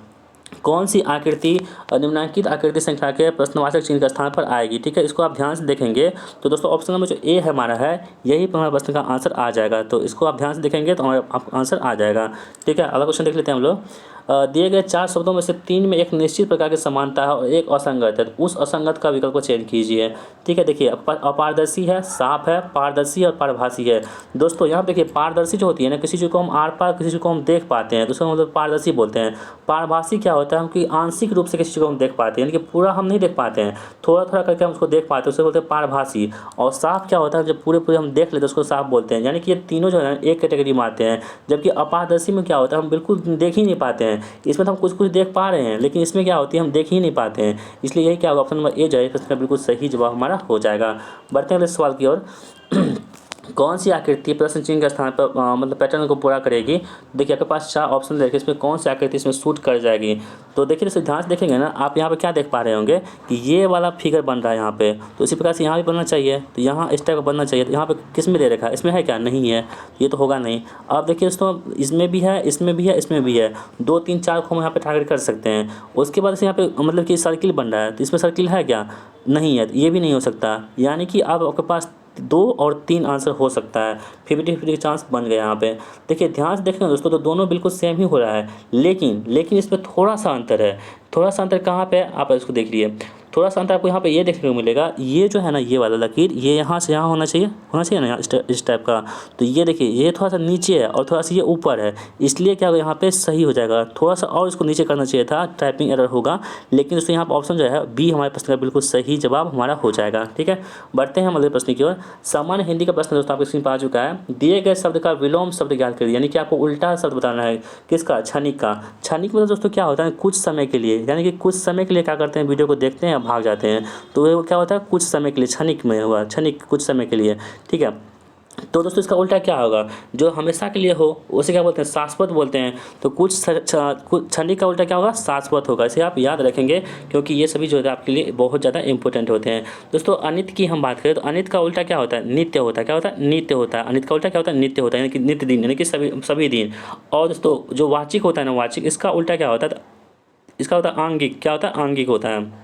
कौन सी आकृति निम्नलिखित आकृति संख्या के प्रश्नवाचक चिन्ह के स्थान पर आएगी, ठीक है। इसको आप ध्यान से देखेंगे तो दोस्तों ऑप्शन नंबर जो ए है हमारा है, यही पर हमारे प्रश्न का आंसर आ जाएगा। तो इसको आप ध्यान से देखेंगे तो हमारा आंसर आ जाएगा, ठीक है। अगला क्वेश्चन देख लेते हैं हम लोग। दिए गए 4 शब्दों में से 3 में एक निश्चित प्रकार की समानता है और एक असंगत है, तो उस असंगत का विकल्प को चयन कीजिए, ठीक है। देखिए अपारदर्शी है, साफ है, पारदर्शी और पारभासी है। दोस्तों यहाँ देखिए पारदर्शी जो होती है ना, किसी चीज़ को हम आर पार किसी चीज़ को हम देख पाते हैं, दूसरा मतलब पारदर्शी बोलते हैं। पारभासी क्या होता है, हम कि आंशिक रूप से किसी चीज़ को हम देख पाते हैं, यानी कि पूरा हम नहीं देख पाते हैं, थोड़ा थोड़ा करके हम उसको देख पाते हैं, उसे बोलते हैं पारभासी। और साफ क्या होता है, जब पूरे पूरे हम देख लेते हैं उसको साफ बोलते हैं। यानी कि ये तीनों जो है एक कैटेगरी में आते हैं। जबकि अपारदर्शी में क्या होता है, हम बिल्कुल देख ही नहीं पाते हैं। इसमें तो हम कुछ कुछ देख पा रहे हैं, लेकिन इसमें क्या होती है हम देख ही नहीं पाते हैं। इसलिए यही क्या होगा, ऑप्शन नंबर ए जो है इसका बिल्कुल सही जवाब हमारा हो जाएगा। बढ़ते हैं अगले सवाल की ओर। कौन सी आकृति प्रश्न चिन्ह के स्थान पर मतलब पैटर्न को पूरा करेगी। देखिए आपके पास 4 ऑप्शन देखिए, इसमें कौन सी आकृति इसमें सूट कर जाएगी। तो देखिए इसे ध्यान से देखेंगे ना, आप यहाँ पे क्या देख पा रहे होंगे कि ये वाला फिगर बन रहा है यहाँ पे, तो इसी प्रकार से यहाँ भी बनना चाहिए, तो यहाँ इस टाइप का बनना चाहिए। तो यहाँ पे किस में दे रखा है, इसमें है क्या, नहीं है, ये तो होगा नहीं। अब देखिए दोस्तों इसमें भी है, इसमें भी है, इसमें भी है, 2 3 4 को हम यहाँ पे टारगेट कर सकते हैं। उसके बाद से यहाँ पे मतलब कि सर्किल बन रहा है, तो इसमें सर्किल है क्या, नहीं है, तो ये भी नहीं हो सकता। यानी कि अब आपके पास 2 और 3 आंसर हो सकता है, 50-50 चांस बन गया यहाँ पे। देखिए ध्यान से देखें दोस्तों, तो दोनों बिल्कुल सेम ही हो रहा है, लेकिन इसमें थोड़ा सा अंतर है। थोड़ा सा अंतर कहाँ पे, आप इसको देख लिए। थोड़ा सा अंतर आपको यहाँ पे ये देखने को मिलेगा, ये जो है ना ये वाला लकीर, ये यहाँ से यहाँ होना चाहिए ना यहाँ इस टाइप का। तो ये देखिए ये थोड़ा सा नीचे है और थोड़ा सा ये ऊपर है, इसलिए क्या होगा यहाँ पे सही हो जाएगा। थोड़ा सा और इसको नीचे करना चाहिए था, टाइपिंग एरर होगा। लेकिन दोस्तों यहाँ पर ऑप्शन जो है बी हमारे प्रश्न का बिल्कुल सही जवाब हमारा हो जाएगा, ठीक है। बढ़ते हैं हम अगले प्रश्न की ओर। सामान्य हिंदी का प्रश्न दोस्तों आपके स्क्रीन पर आ चुका है। दिए गए शब्द का विलोम शब्द ज्ञात करिए, यानी कि आपको उल्टा शब्द बताना है। किसका, क्षणिक का। क्षणिक मतलब दोस्तों क्या होता है, कुछ समय के लिए, यानी कि कुछ समय के लिए क्या करते हैं, वीडियो को देखते हैं भाग जाते हैं, तो वो क्या होता है कुछ समय के लिए, क्षणिक में हुआ, क्षणिक कुछ समय के लिए, ठीक है। तो दोस्तों इसका उल्टा क्या होगा, जो हमेशा के लिए हो उसे क्या बोलते हैं, शाश्वत बोलते हैं। तो कुछ क्षणिक का उल्टा क्या होगा, शाश्वत होगा। इसे आप याद रखेंगे क्योंकि ये सभी जो है आपके लिए बहुत ज़्यादा इंपॉर्टेंट होते हैं। दोस्तों अनित की हम बात करें तो अनित का उल्टा क्या होता है, नित्य होता है। क्या होता है, नित्य होता है। अनित का उल्टा क्या होता है, नित्य होता है, यानी कि नित्य दिन, यानी कि सभी दिन। और दोस्तों जो वाचिक होता है ना, वाचिक, इसका उल्टा क्या होता है, इसका होता है आंगिक। क्या होता है, आंगिक होता है।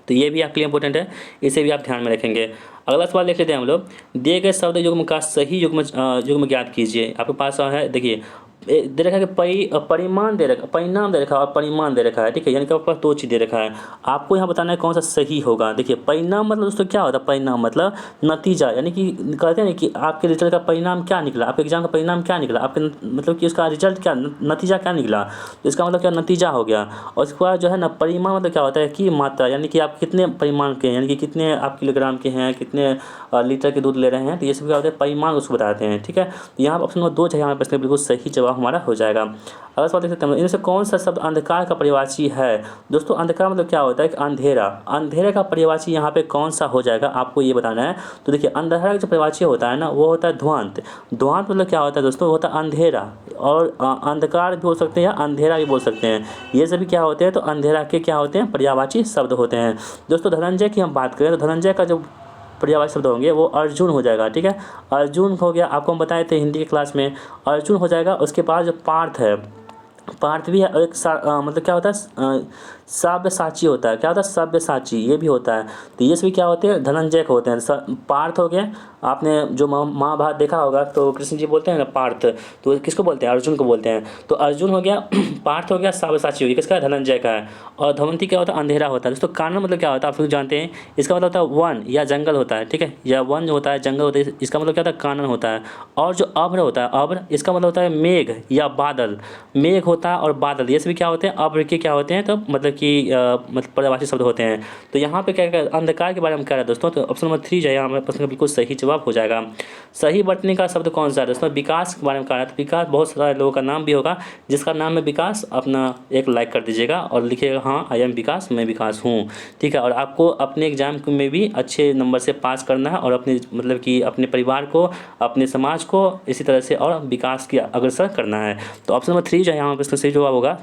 तो ये भी आपके लिए इंपॉर्टेंट है, इसे भी आप ध्यान में रखेंगे। अगला सवाल देख लेते हैं हम लोग। दिए गए शब्द युग्म का सही युग्म ज्ञात कीजिए। आपके पास है देखिए दे रखा है कि परिमाण दे रखा, परिणाम दे रखा है और परिमाण दे रखा है, ठीक है। यानी कि आपके पास 2 चीज़ दे रखा है, आपको यहाँ बताना है कौन सा सही होगा। देखिए परिणाम मतलब दोस्तों क्या होता है, परिणाम मतलब नतीजा, यानी कि कहते हैं ना कि आपके रिजल्ट का परिणाम क्या निकला, आपके एग्जाम का परिणाम क्या निकला, आपके मतलब कि उसका रिजल्ट क्या, नतीजा क्या निकला, तो इसका मतलब क्या, नतीजा हो गया। और इसके बाद जो है ना परिमाण मतलब क्या होता है कि मात्रा, यानी कि आप कितने परिमाण के हैं, यानी कि कितने आप किलोग्राम के हैं, कितने लीटर के दूध ले रहे हैं, तो ये सब क्या होता है परिमाण उसको बताते हैं, ठीक है। यहाँ पर ऑप्शन नंबर 2 जो है हमारे प्रश्न बिल्कुल सही जवाब हमारा हो जाएगा। अगला सवाल देख सकते हैं, इनमें से कौन सा शब्द अंधकार का पर्यायवाची है। दोस्तों अंधकार मतलब क्या होता है कि अंधेरा, अंधेरे का पर्यायवाची यहाँ पे कौन सा हो जाएगा, आपको ये बताना है। तो देखिए अंधेरा का जो पर्यायवाची होता है ना, वो होता है ध्वांत। ध्वांत मतलब क्या होता है दोस्तों, होता है अंधेरा, और अंधकार भी बोल सकते हैं या अंधेरा भी बोल सकते हैं। ये सभी क्या होते हैं, तो अंधेरा के क्या होते हैं, पर्यायवाची शब्द होते हैं। दोस्तों धनंजय की हम बात करें तो धनंजय का जो पर्यायवाची शब्द होंगे वो अर्जुन हो जाएगा, ठीक है। अर्जुन हो गया, आपको हम बताए थे हिंदी की क्लास में, अर्जुन हो जाएगा। उसके बाद जो पार्थ है, पार्थ भी है, और एक मतलब क्या होता है, सब्यसाची होता है। क्या होता है, सब्यसाची, ये भी होता है। तो ये सभी क्या होते हैं, धनंजय के होते हैं। पार्थ हो गया, आपने जो महाभारत देखा होगा तो कृष्ण जी बोलते हैं ना पार्थ, तो किसको बोलते हैं, अर्जुन को बोलते हैं। तो अर्जुन हो गया, पार्थ हो गया, सब्यसाची हो गया, किसका है, धनंजय का है। और धवंती क्या होता है, अंधेरा होता है। दोस्तों कानन मतलब क्या होता है, आप लोग जानते हैं, इसका मतलब होता है वन या जंगल होता है, ठीक है, या वन जो होता है जंगल होता है, इसका मतलब क्या होता है, कानन होता है। और जो अभ्र होता है, अभ्र, इसका मतलब होता है मेघ या बादल। मेघ होता वर्षा और बादल ये सभी क्या होते हैं, अवर्गीय क्या होते हैं, तो मतलब कि मतलब पर्यायवाची शब्द होते हैं। तो यहाँ पे क्या अंधकार के बारे में कह रहा है दोस्तों, तो ऑप्शन नंबर 3 जो है यहाँ हमारे प्रश्न का बिल्कुल सही जवाब हो जाएगा। सही वर्तनी का शब्द कौन सा है दोस्तों, विकास के बारे में कह रहा है। तो विकास बहुत सारे लोगों का नाम भी होगा, जिसका नाम है विकास अपना एक लाइक कर दीजिएगा और लिखिएगा हाँ आई एम विकास, मैं विकास हूँ। ठीक है, और आपको अपने एग्जाम में भी अच्छे नंबर से पास करना है और अपने मतलब कि अपने परिवार को, अपने समाज को इसी तरह से और विकास की अग्रसर करना है। तो ऑप्शन नंबर 3 जो है यहाँ पर इसका सही जवाब होगा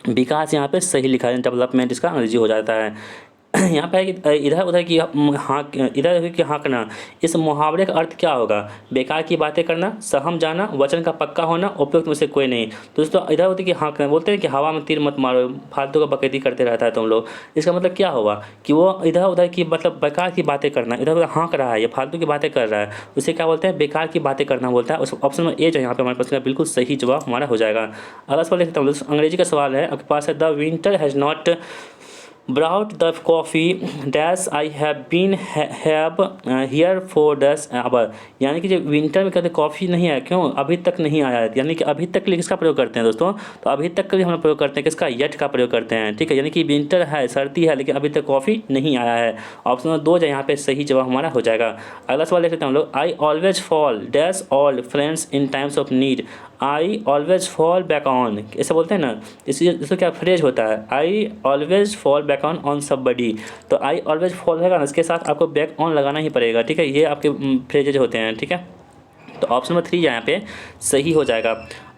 विकास, यहाँ पे सही लिखा है, डेवलपमेंट इसका अंग्रेजी हो जाता है। यहाँ पे है कि इधर उधर की हाँ, इधर उधर की हाँकना, इस मुहावरे का अर्थ क्या होगा, बेकार की बातें करना, सहम जाना, वचन का पक्का होना, उपयुक्त में से कोई नहीं। तो दोस्तों इधर उधर की हाँकना बोलते हैं कि हवा में तीर मत मारो, फालतू का बकैती करते रहता है तुम लोग। इसका मतलब क्या होगा कि वो इधर उधर की मतलब बेकार की बातें करना, इधर उधर हाँक रहा है, ये फालतू की बातें कर रहा है, उसे क्या बोलते हैं, बेकार की बातें करना बोलता है। उस ऑप्शन में ए जो यहाँ पे हमारे पास बिल्कुल सही जवाब हमारा हो जाएगा। अगला सवाल देखते हैं, अंग्रेजी का सवाल है आपके पास है, the winter has not brought the coffee dash I have been have here for dash hour, यानी कि जो विंटर में कहते कॉफ़ी नहीं आया, क्यों अभी तक नहीं आया है, यानी कि अभी तक के लिए किसका प्रयोग करते हैं दोस्तों, तो अभी तक के लिए हम लोग प्रयोग करते हैं किसका, यट का प्रयोग करते हैं। ठीक है, यानी कि विंटर है, सर्दी है, लेकिन अभी तक कॉफ़ी नहीं आया है। ऑप्शन नंबर 2 जो यहाँ पे सही जवाब हमारा हो जाएगा। अगला सवाल देख लेते हैं हम लोग, I always fall dash all friends in times of need, I always fall back on, ऐसे बोलते हैं ना, इससे क्या फ्रेज होता है, I always fall back on somebody. तो आई ऑलवेज फॉल रहेगा ना, इसके साथ आपको बैक ऑन लगाना ही पड़ेगा। ठीक है, ये आपके फ्रेजेज होते हैं। ठीक है, तो ऑप्शन नंबर 3 यहाँ पे सही हो जाएगा।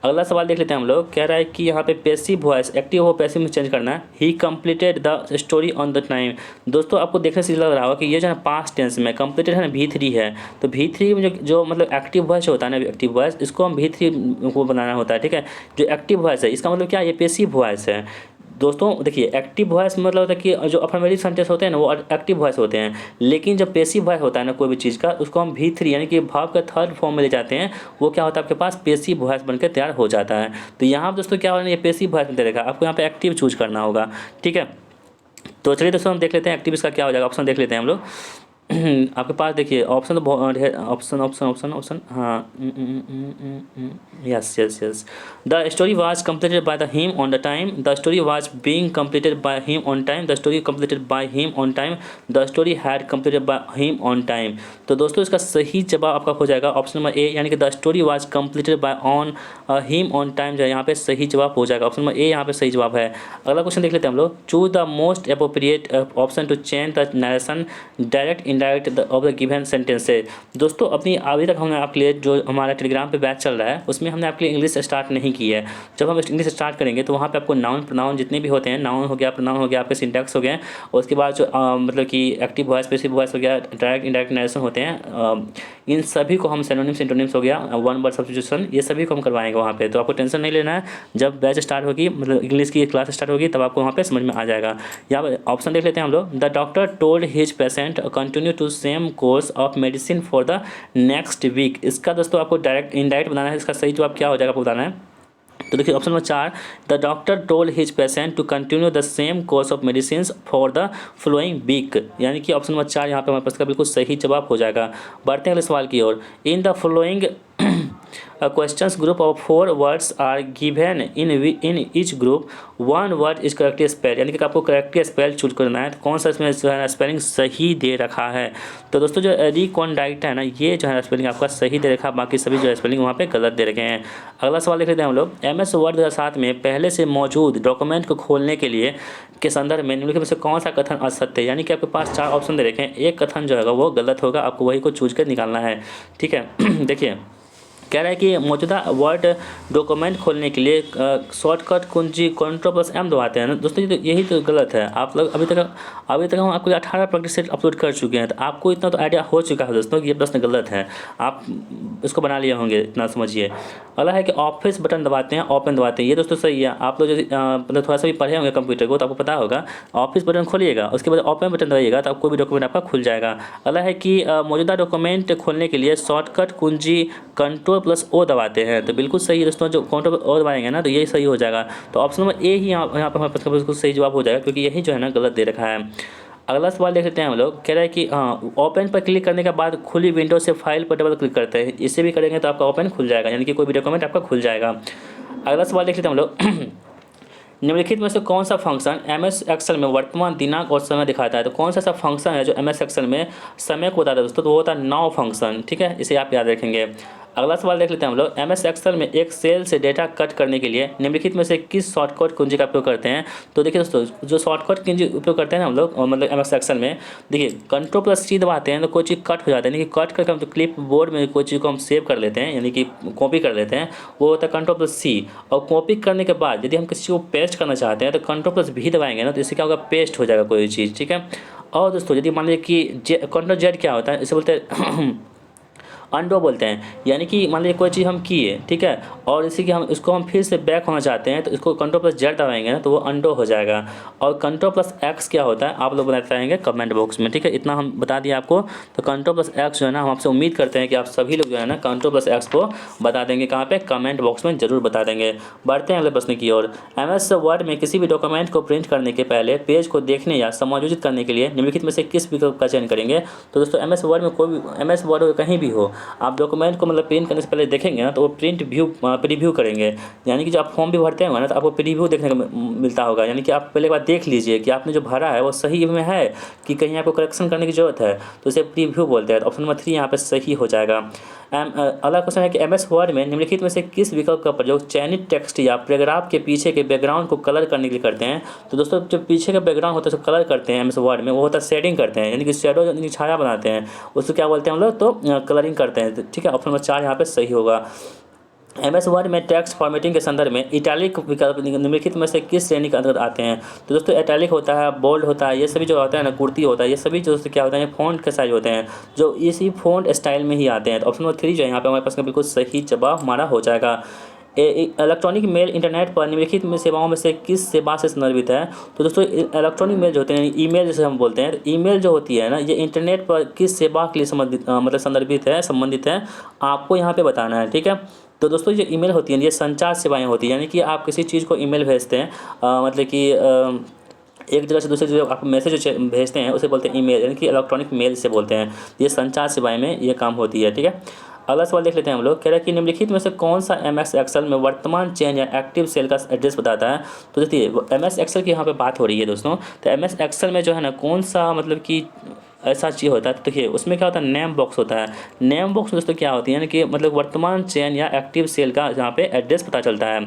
अगला सवाल देख लेते हैं हम लोग, कह रहा है कि यहाँ पे पैसिव वॉइस एक्टिव हो पैसिव में चेंज करना है। ही completed the story on the time. दोस्तों आपको देखने से लग रहा होगा कि ये जो है पास्ट टेंस में कंप्लीटेड है ना, V3 है। तो V3 में जो मतलब एक्टिव वॉइस होता है ना, एक्टिव वॉइस, इसको हम V3 को बनाना होता है। ठीक है, जो एक्टिव वॉइस है इसका मतलब क्या है, ये पैसिव वॉइस है। दोस्तों देखिए, एक्टिव वॉइस मतलब होता है कि जो अफर्मेटिव सेंटेंस होते हैं ना वो एक्टिव वॉइस होते हैं, लेकिन जब पैसिव वॉइस होता है ना कोई भी चीज़ का, उसको हम V3 यानी कि भाव का थर्ड फॉर्म में ले जाते हैं, वो क्या होता है आपके पास पैसिव वॉइस बनकर तैयार हो जाता है। तो यहाँ दोस्तों क्या हो रहा है, ये पैसिव वॉइस में दे रखा है, आपको यहाँ पे एक्टिव चूज करना होगा। ठीक है, तो चलिए दोस्तों हम देख लेते हैं एक्टिव इसका क्या हो जाएगा, ऑप्शन देख लेते हैं हम लोग। आपके पास देखिए ऑप्शन तो बहुत है, ऑप्शन ऑप्शन ऑप्शन ऑप्शन हाँ, yes yes yes. The story was completed by the him on the time, the story was being completed by him on time, the story completed by him on time, the story had completed by him on time. तो दोस्तों इसका सही जवाब आपका हो जाएगा option number A, यानी कि the story was completed by on him on time जो है यहाँ पे सही जवाब हो जाएगा। ऑप्शन नंबर ए यहाँ पे सही जवाब है। अगला क्वेश्चन देख लेते हैं हम लोग, choose the most appropriate option to change the narration direct indirect of the given sentence से। दोस्तों अपनी अभी तक हमने आपके लिए जो हमारा टेलीग्राम पे बैच चल रहा है उसमें हमने आपके लिए इंग्लिश स्टार्ट नहीं की है। जब हम इंग्लिश स्टार्ट करेंगे तो वहाँ पे आपको नाउन प्रोनाउन जितने भी होते हैं, नाउन हो गया, प्रोनाउन हो गया, आपके सिंटैक्स हो गए, और उसके बाद जो मतलब कि एक्टिव वॉइस पैसिव वॉइस हो गया, डायरेक्ट इनडायरेक्ट नरेशन होते हैं, इन सभी को हम सिनोनिम सिंटोनिम्स हो गया, वन वर्ड सब्स्टिट्यूशन, ये सभी को हम करवाएंगे वहाँ पे। तो आपको टेंशन नहीं लेना है, जब बैच स्टार्ट होगी मतलब इंग्लिश की क्लास स्टार्ट होगी तब आपको वहाँ पे समझ में आ जाएगा। यहाँ पर ऑप्शन देख लेते हैं हम लोग, the doctor told his patient continue to same course of medicine for the next week. इसका दोस्तों आपको डायरेक्ट इनडायरेक्ट बनाना है, इसका सही जवाब क्या हो जाएगा आपको बताना है। तो देखिए option number 4, the doctor told his patient to continue the same course of medicine for the following week, यानी कि ऑप्शन नंबर 4 यहाँ पे हमारे पास का बिल्कुल सही जवाब हो जाएगा। बढ़ते हैं अगले सवाल की ओर, in the flowing questions group of 4 words are given in each group one word is correctly spelled, यानी कि आपको करेक्टली स्पेल चूज करना है। तो कौन सा इसमें जो है स्पेलिंग सही दे रखा है, तो दोस्तों जो रिकॉन्डाइट है ना, ये जो है स्पेलिंग आपका सही दे रखा है, बाकी सभी जो है स्पेलिंग वहाँ पे गलत दे रखे हैं। अगला सवाल देख लेते हैं हम लोग, MS वर्ड 2007 में पहले से मौजूद डॉक्यूमेंट को खोलने के लिए के संदर्भ में निम्नलिखित में से कौन सा कथन असत्य है, यानी कि आपके पास 4 ऑप्शन दे रखे हैं, एक कथन जो है वो गलत होगा, आपको वही को चूज कर निकालना है। ठीक है देखिए कह रहा है कि मौजूदा वर्ड डॉक्यूमेंट खोलने के लिए शॉर्टकट कुंजी Ctrl+M दबाते हैं ना दोस्तों, यही तो गलत है। आप लोग अभी तक हम आपको 18 प्रैक्टिस सेट अपलोड कर चुके हैं, तो आपको इतना तो आइडिया हो चुका है दोस्तों कि ये प्रश्न गलत है, आप इसको बना लिए होंगे, इतना समझिए। अगला है कि ऑफिस बटन दबाते हैं, ओपन दबाते हैं, ये दोस्तों सही है। आप लोग मतलब थोड़ा सा भी पढ़े होंगे कंप्यूटर को तो आपको पता होगा, ऑफिस बटन खोलिएगा उसके बाद ओपन बटन दबाइएगा तो आपको कोई भी डॉक्यूमेंट आपका खुल जाएगा। अगला है कि मौजूदा डॉक्यूमेंट खोलने के लिए शॉर्टकट कुंजी Ctrl+O दबाते हैं, तो बिल्कुल सही है दोस्तों, जो Ctrl+O दबाएंगे ना तो यही सही हो जाएगा। तो ऑप्शन नंबर ए ही यहाँ पर हमारे पास बिल्कुल सही जवाब हो जाएगा, क्योंकि यही जो है ना गलत दे रखा है। अगला सवाल देख लेते हैं हम लोग, कह रहा है कि ओपन पर क्लिक करने के बाद खुली विंडो से फाइल पर डबल क्लिक करते हैं, इससे भी करेंगे तो आपका ओपन खुल जाएगा, यानी कि कोई भी डॉक्यूमेंट आपका खुल जाएगा। अगला सवाल देख लेते हैं हम लोग। निम्नलिखित में से कौन सा फंक्शन एम एस एक्सेल में वर्तमान दिनांक और समय दिखाता है? तो कौन सा ऐसा फंक्शन है जो एम एस एक्सेल में समय को बताता है दोस्तों? तो वो होता है नाउ फंक्शन, ठीक है, इसे आप याद रखेंगे। अगला सवाल देख लेते हैं हम लोग। एम एस एक्सेल में एक सेल से डेटा कट करने के लिए निम्नलिखित में से किस शॉर्टकट कुंजी का उपयोग करते हैं? तो देखिए दोस्तों, जो शॉर्टकट कुंजी उपयोग करते हैं ना हम लोग, मतलब एम एस एक्सेल में, देखिए Ctrl+C दबाते हैं तो कोई चीज़ कट हो जाता है, यानी कि कट करके हम तो क्लिप बोर्ड में कोई चीज़ को हम सेव कर लेते हैं, यानी कि कॉपी कर लेते हैं, वो होता है Ctrl+C। और कॉपी करने के बाद यदि हम किसी को पेस्ट करना चाहते हैं तो Ctrl+V दबाएंगे ना, तो इससे क्या होगा, पेस्ट हो जाएगा कोई चीज़, ठीक है। और दोस्तों यदि मान लीजिए कि Ctrl+Z क्या होता है, इसे बोलते हैं अंडो बोलते हैं, यानी कि मान लीजिए कोई चीज़ हम किए, ठीक है, और इसी कि हम इसको हम फिर से बैक होना चाहते हैं तो इसको Ctrl+Z दबाएंगे ना तो वो अंडो हो जाएगा। और Ctrl+X क्या होता है आप लोग बताएंगे कमेंट बॉक्स में, ठीक है, इतना हम बता दिया आपको। तो Ctrl+X जो है ना, हम आपसे उम्मीद करते हैं कि आप सभी लोग जो है ना Ctrl+X को बता देंगे, कहाँ पे, कमेंट बॉक्स में जरूर बता देंगे। बढ़ते हैं अगले प्रश्न की ओर। MS वर्ड में किसी भी डॉक्यूमेंट को प्रिंट करने के पहले पेज को देखने या समायोजित करने के लिए निम्नलिखित में से किस विकल्प का चयन करेंगे? तो दोस्तों MS वर्ड में कोई भी, MS वर्ड कहीं भी हो, आप डॉक्यूमेंट को मतलब प्रिंट करने से पहले देखेंगे ना तो वो प्रीव्यू करेंगे, यानी कि जो आप फॉर्म भी भरते हैं ना तो आपको प्रीव्यू देखने को मिलता होगा, यानी कि आप पहले एक बार देख लीजिए कि आपने जो भरा है वो सही में है कि कहीं आपको करेक्शन करने की जरूरत है, तो इसे प्रीव्यू बोलते हैं। तो ऑप्शन नंबर 3 यहाँ पे सही हो जाएगा। अगला क्वेश्चन है कि MS वर्ड में निम्नलिखित में से किस विकल्प का प्रयोग चयनित टेक्स्ट या पैराग्राफ के पीछे के बैकग्राउंड को कलर करने के लिए करते हैं? तो दोस्तों जो पीछे का बैकग्राउंड होता है उसको कलर करते हैं MS वर्ड में, वो होता है शेडिंग करते हैं, यानी कि शेडो, यानी कि छाया बनाते हैं, उसको क्या बोलते हैं हम लोग, तो कलरिंग करते हैं, ठीक है। ऑप्शन नंबर 4 यहाँ पे सही होगा। MS वर्ड में टेक्स्ट फॉर्मेटिंग के संदर्भ में इटैलिक विकल्प निम्नलिखित में से किस श्रेणी के अंतर्गत आते हैं? तो दोस्तों इटैलिक होता है, बोल्ड होता है, ये सभी जो होता है ना, कुर्ती होता है, ये सभी जो क्या होता है, फ़ॉन्ट के साइज होते हैं जो इसी फ़ॉन्ट स्टाइल में ही आते हैं। तो ऑप्शन नंबर 3 जो है यहाँ पे हमारे पास का बिल्कुल सही जवाब हमारा हो जाएगा। इलेक्ट्रॉनिक मेल इंटरनेट पर निम्नलिखित में सेवाओं में से किस सेवा से संदर्भित है? तो दोस्तों इलेक्ट्रॉनिक मेल जो होते हैं, ईमेल जैसे हम बोलते हैं, ईमेल जो होती है ना, ये इंटरनेट पर किस सेवा के लिए संबंधित है, आपको यहाँ पे बताना है, ठीक है। तो दोस्तों ये ईमेल होती है, ये संचार सेवाएं होती हैं, यानी कि आप किसी चीज़ को ईमेल भेजते हैं, मतलब कि एक जगह से दूसरी जगह आप मैसेज भेजते हैं, उसे बोलते हैं ईमेल, यानी कि इलेक्ट्रॉनिक मेल से बोलते हैं। ये संचार सेवाएं में ये काम होती है, ठीक है। अगला सवाल देख लेते हैं हम लोग। कह रहे हैं कि निम्नलिखित में से कौन सा MS एक्सेल में वर्तमान चेन या एक्टिव सेल का एड्रेस बताता है? तो देखिए MS एक्सेल की यहाँ पे बात हो रही है दोस्तों। तो MS एक्सेल में जो है ना, कौन सा मतलब कि ऐसा चीज़ होता है, तो देखिए उसमें क्या होता है, नेम बॉक्स होता है। नेम बॉक्स दोस्तों क्या होती है, यानी कि मतलब वर्तमान चेन या एक्टिव सेल का यहाँ पे एड्रेस पता चलता है।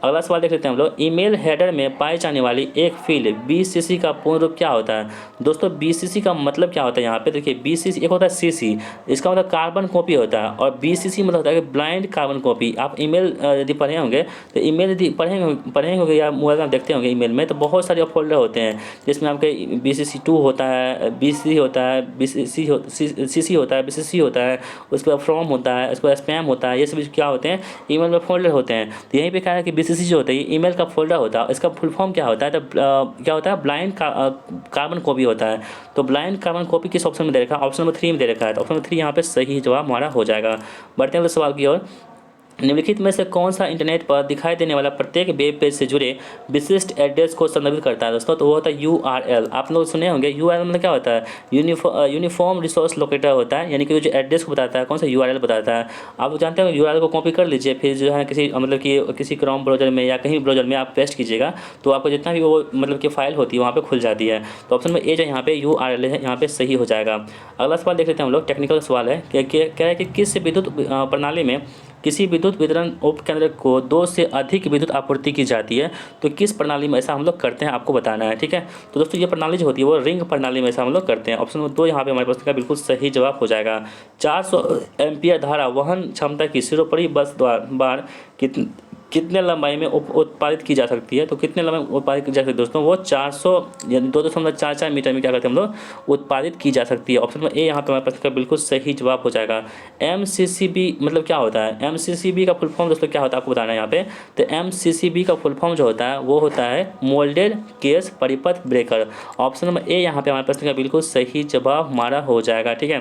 अगला सवाल देख लेते हैं हम लोग। ईमेल हेडर में पाई जाने वाली एक फील्ड BCC का पूर्ण रूप क्या होता है? दोस्तों BCC का मतलब क्या होता है यहाँ पे, देखिए BCC एक होता है CC, इसका मतलब कार्बन कॉपी होता है, और BCC मतलब होता है कि ब्लाइंड कार्बन कॉपी। आप ईमेल यदि पढ़े होंगे तो ईमेल यदि पढ़े होंगे या मोबाइल में देखते होंगे ईमेल में, तो बहुत सारे फोल्डर होते हैं जिसमें आपके BCC2 होता है, BCC होता है, CC होता है, BCC होता है, उसके बाद फ्रॉम होता है, उसके बाद स्पैम होता है, ये सभी क्या होते हैं, ईमेल में फोल्डर होते हैं। तो यहीं पे क्या है कि BCC जो होता है ये ईमेल का फोल्डर होता है, इसका फुल फॉर्म क्या होता है, तो क्या होता है, ब्लाइंड कार्बन कॉपी होता है। तो ब्लाइंड कार्बन कॉपी किस ऑप्शन में दे रखा है? ऑप्शन नंबर 3 में दे रखा है। तो ऑप्शन नंबर 3 यहाँ पे सही जवाब हमारा हो जाएगा। बढ़ते हैं अगले सवाल की ओर। निम्नलिखित में से कौन सा इंटरनेट पर दिखाई देने वाला प्रत्येक वेब पेज से जुड़े विशिष्ट एड्रेस को संदर्भित करता है दोस्तों? तो वो होता है URL। आप लोग सुने होंगे URL मतलब क्या होता है, यूनिफॉर्म रिसोर्स लोकेटर होता है, यानी कि जो एड्रेस को बताता है, कौन सा URL बताता है। आप लोग जानते हैं URL को कॉपी कर लीजिए, फिर जो है किसी मतलब कि किसी क्रोम ब्राउजर में या कहीं ब्राउजर में आप पेस्ट कीजिएगा तो आपको जितना भी वो मतलब कि फाइल होती है वहाँ पर खुल जाती है। तो ऑप्शन में ए जो यहाँ पे URL है, यहाँ पे सही हो जाएगा। अगला सवाल देख लेते हैं हम लोग, टेक्निकल सवाल है। कह रहा है कि किस विद्युत प्रणाली में किसी विद्युत वितरण उपकेंद्र को 2 से अधिक विद्युत आपूर्ति की जाती है? तो किस प्रणाली में ऐसा हम लोग करते हैं आपको बताना है, ठीक है। तो दोस्तों ये प्रणाली जो होती है वो रिंग प्रणाली में ऐसा हम लोग करते हैं। ऑप्शन नंबर 2 यहाँ पे हमारे पास का बिल्कुल सही जवाब हो जाएगा। 400 एम्पियर धारा वहन क्षमता की सिरोपरी बस बार कितने लंबाई में उत्पादित की जा सकती है? तो कितने लंबाई में उत्पादित की जा सकती है दोस्तों? वो 400 यानी 2.44 मीटर में क्या करते हैं हम लोग, उत्पादित की जा सकती है। ऑप्शन नंबर ए यहाँ पे हमारे पास का बिल्कुल सही जवाब हो जाएगा। MCCB मतलब क्या होता है? MCCB का फुल फॉर्म दोस्तों क्या होता है आपको बताना है यहाँ पे। तो MCCB का फुल फॉर्म जो होता है वो होता है मोल्डेड केस परिपथ ब्रेकर। ऑप्शन नंबर ए यहाँ पे हमारे पास का बिल्कुल सही जवाब हमारा हो जाएगा, ठीक है।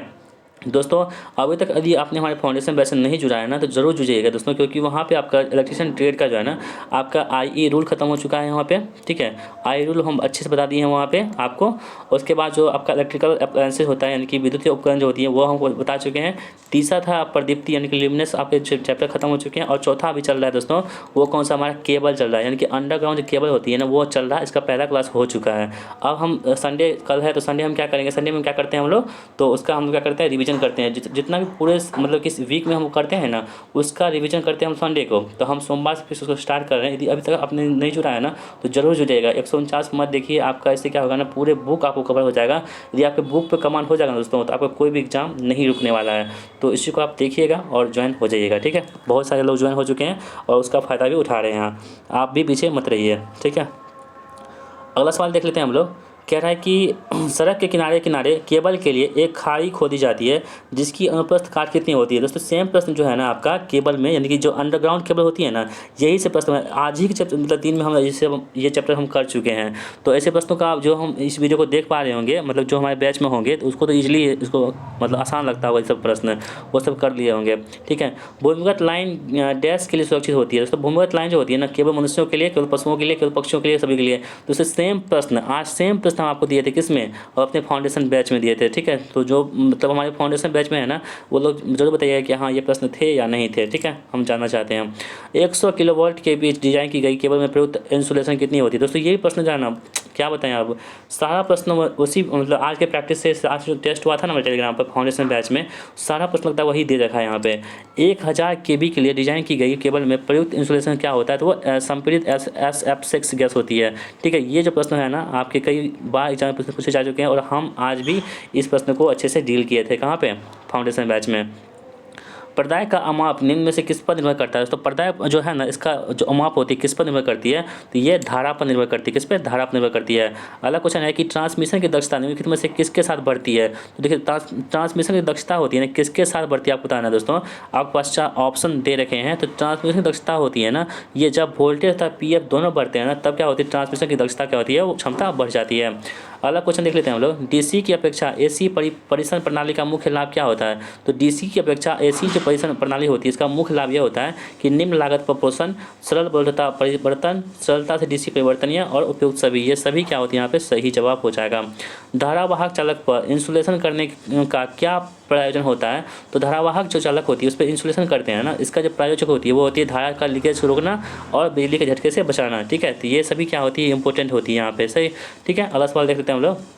दोस्तों अभी तक यदि आपने हमारे फाउंडेशन बैच से नहीं जुड़ा है ना तो ज़रूर जुड़िएगा दोस्तों, क्योंकि वहाँ पे आपका इलेक्ट्रिशियन ट्रेड का जो है ना आपका आईई रूल खत्म हो चुका है यहाँ पे, ठीक है। आई रूल हम अच्छे से बता दिए हैं वहाँ पे आपको। उसके बाद जो आपका इलेक्ट्रिकल अप्लायंसेज होता है यानी कि विद्युतीय उपकरण जो होती है वो हमको बता चुके हैं। तीसरा था प्रदीप्ति यानी कि ल्यूमिनस, आपके चैप्टर खत्म हो चुके हैं। और चौथा अभी चल रहा है दोस्तों, वो कौन सा हमारा केबल चल रहा है, यानी कि अंडरग्राउंड जो केबल होती है ना वो चल रहा है। इसका पहला क्लास हो चुका है। अब हम संडे कल है तो संडे हम क्या करेंगे, संडे में क्या करते हैं हम लोग, तो उसका हम क्या करते हैं रिवीजन करते हैं। जितना भी पूरे मतलब कि वीक में हम करते हैं ना उसका रिवीजन करते हैं हम संडे को। तो हम सोमवार से फिर उसको स्टार्ट कर रहे हैं। यदि अभी तक आपने नहीं जुड़ा है ना तो जरूर जुड़ेगा। 149 मत देखिए, आपका इससे क्या होगा ना पूरे बुक आपको कवर हो जाएगा। यदि आपके बुक पे कमांड हो जाएगा ना दोस्तों तो आपका कोई भी एग्जाम नहीं रुकने वाला है। तो इसी को आप देखिएगा और ज्वाइन हो जाइएगा, ठीक है। बहुत सारे लोग ज्वाइन हो चुके हैं और उसका फ़ायदा भी उठा रहे हैं। आप भी पीछे मत रहिए, ठीक है। अगला सवाल देख लेते हैं हम लोग। कह रहा है कि सड़क के किनारे किनारे केबल के लिए एक खाई खोदी जाती है जिसकी अनुप्रस्थ काट कितनी होती है। दोस्तों सेम प्रश्न जो है ना आपका केबल में यानी कि जो अंडरग्राउंड केबल होती है ना यही से प्रश्न आज ही के चैप्टर मतलब 3 में हम इसे ये चैप्टर हम कर चुके हैं। तो ऐसे प्रश्नों का जो हम इस वीडियो को देख पा रहे होंगे मतलब जो हमारे बैच में होंगे तो उसको तो ईजिली इसको मतलब आसान लगता होगा। ये सब प्रश्न वो सब कर लिए होंगे, ठीक है। भूमिगत लाइन डैश के लिए सुरक्षित होती है। दोस्तों भूमिगत लाइन जो होती है ना केवल मनुष्यों के लिए, केवल पशुओं के लिए, केवल पक्षियों के लिए, सभी के लिए। दोस्तों सेम प्रश्न आज सेम प्रश्न हम आपको दिए थे किसमें, और अपने फाउंडेशन बैच में दिए थे, ठीक है। तो जो मतलब हमारे फाउंडेशन बैच में है ना वो लोग जरूर बताइएगा कि हाँ ये प्रश्न थे या नहीं थे, ठीक है। हम जानना चाहते हैं 100 किलोवाट के बीच डिजाइन की गई केबल में प्रयुक्त इंसुलेशन कितनी होती है। दोस्तों यही प्रश्न जो है ना क्या बताएं आप, सारा प्रश्न उसी मतलब आज के प्रैक्टिस से आज जो टेस्ट हुआ था ना मेरे टेलीग्राम पर फाउंडेशन बैच में सारा प्रश्न लगता है वही दे रखा है यहाँ पे। 1000 केबी के लिए डिजाइन की गई केबल में प्रयुक्त इंसुलेशन क्या होता है, तो वो संपीड़ित SF6 गैस होती है, ठीक है। ये जो प्रश्न है ना आपके कई बार एग्जाम में पूछे जा चुके हैं और हम आज भी इस प्रश्न को अच्छे से डील किए थे। कहाँ पे, फाउंडेशन बैच में। पर्दाय का अमाप निम्न में से किस पर निर्भर करता है। तो पर्दाय जो है ना इसका जो अमाप होती है किस पर निर्भर करती है, तो ये धारा पर निर्भर करती है। किस पर, धारा पर निर्भर करती है। अगला क्वेश्चन है कि ट्रांसमिशन की दक्षता निम्नलिखित में से किसके साथ बढ़ती है। तो देखिए ट्रांसमिशन की दक्षता होती है ना किसके साथ बढ़ती है आपको बताना है दोस्तों। आपके पास ऑप्शन दे रखे हैं। तो ट्रांसमिशन की दक्षता होती है ना ये जब वोल्टेज तथा PF दोनों बढ़ते हैं ना तब क्या होती है, ट्रांसमिशन की दक्षता क्या होती है, वो क्षमता बढ़ जाती है। अगला क्वेश्चन देख लेते हैं हम लोग। DC की अपेक्षा AC परिसर प्रणाली का मुख्य लाभ क्या होता है। तो DC की अपेक्षा AC जो परिसर प्रणाली होती है इसका मुख्य लाभ यह होता है कि निम्न लागत पर पोषण, सरल बोधता परिवर्तन, सरलता से DC परिवर्तनीय और उपयुक्त सभी, ये सभी क्या होती है यहाँ पे सही जवाब हो जाएगा। धारावाहक चालक पर इंसुलेशन करने का क्या प्रयोजन होता है। तो धारावाहक जो चालक होती है उस पर इंसुलेशन करते हैं ना इसका जो प्रायोजक होती है वो होती है धारा का लीकेज को रोकना और बिजली के झटके से बचाना, ठीक है। तो ये सभी क्या होती है इंपॉर्टेंट होती है यहाँ पे, सही, ठीक है। अगला सवाल देख लेते हैं हम लोग।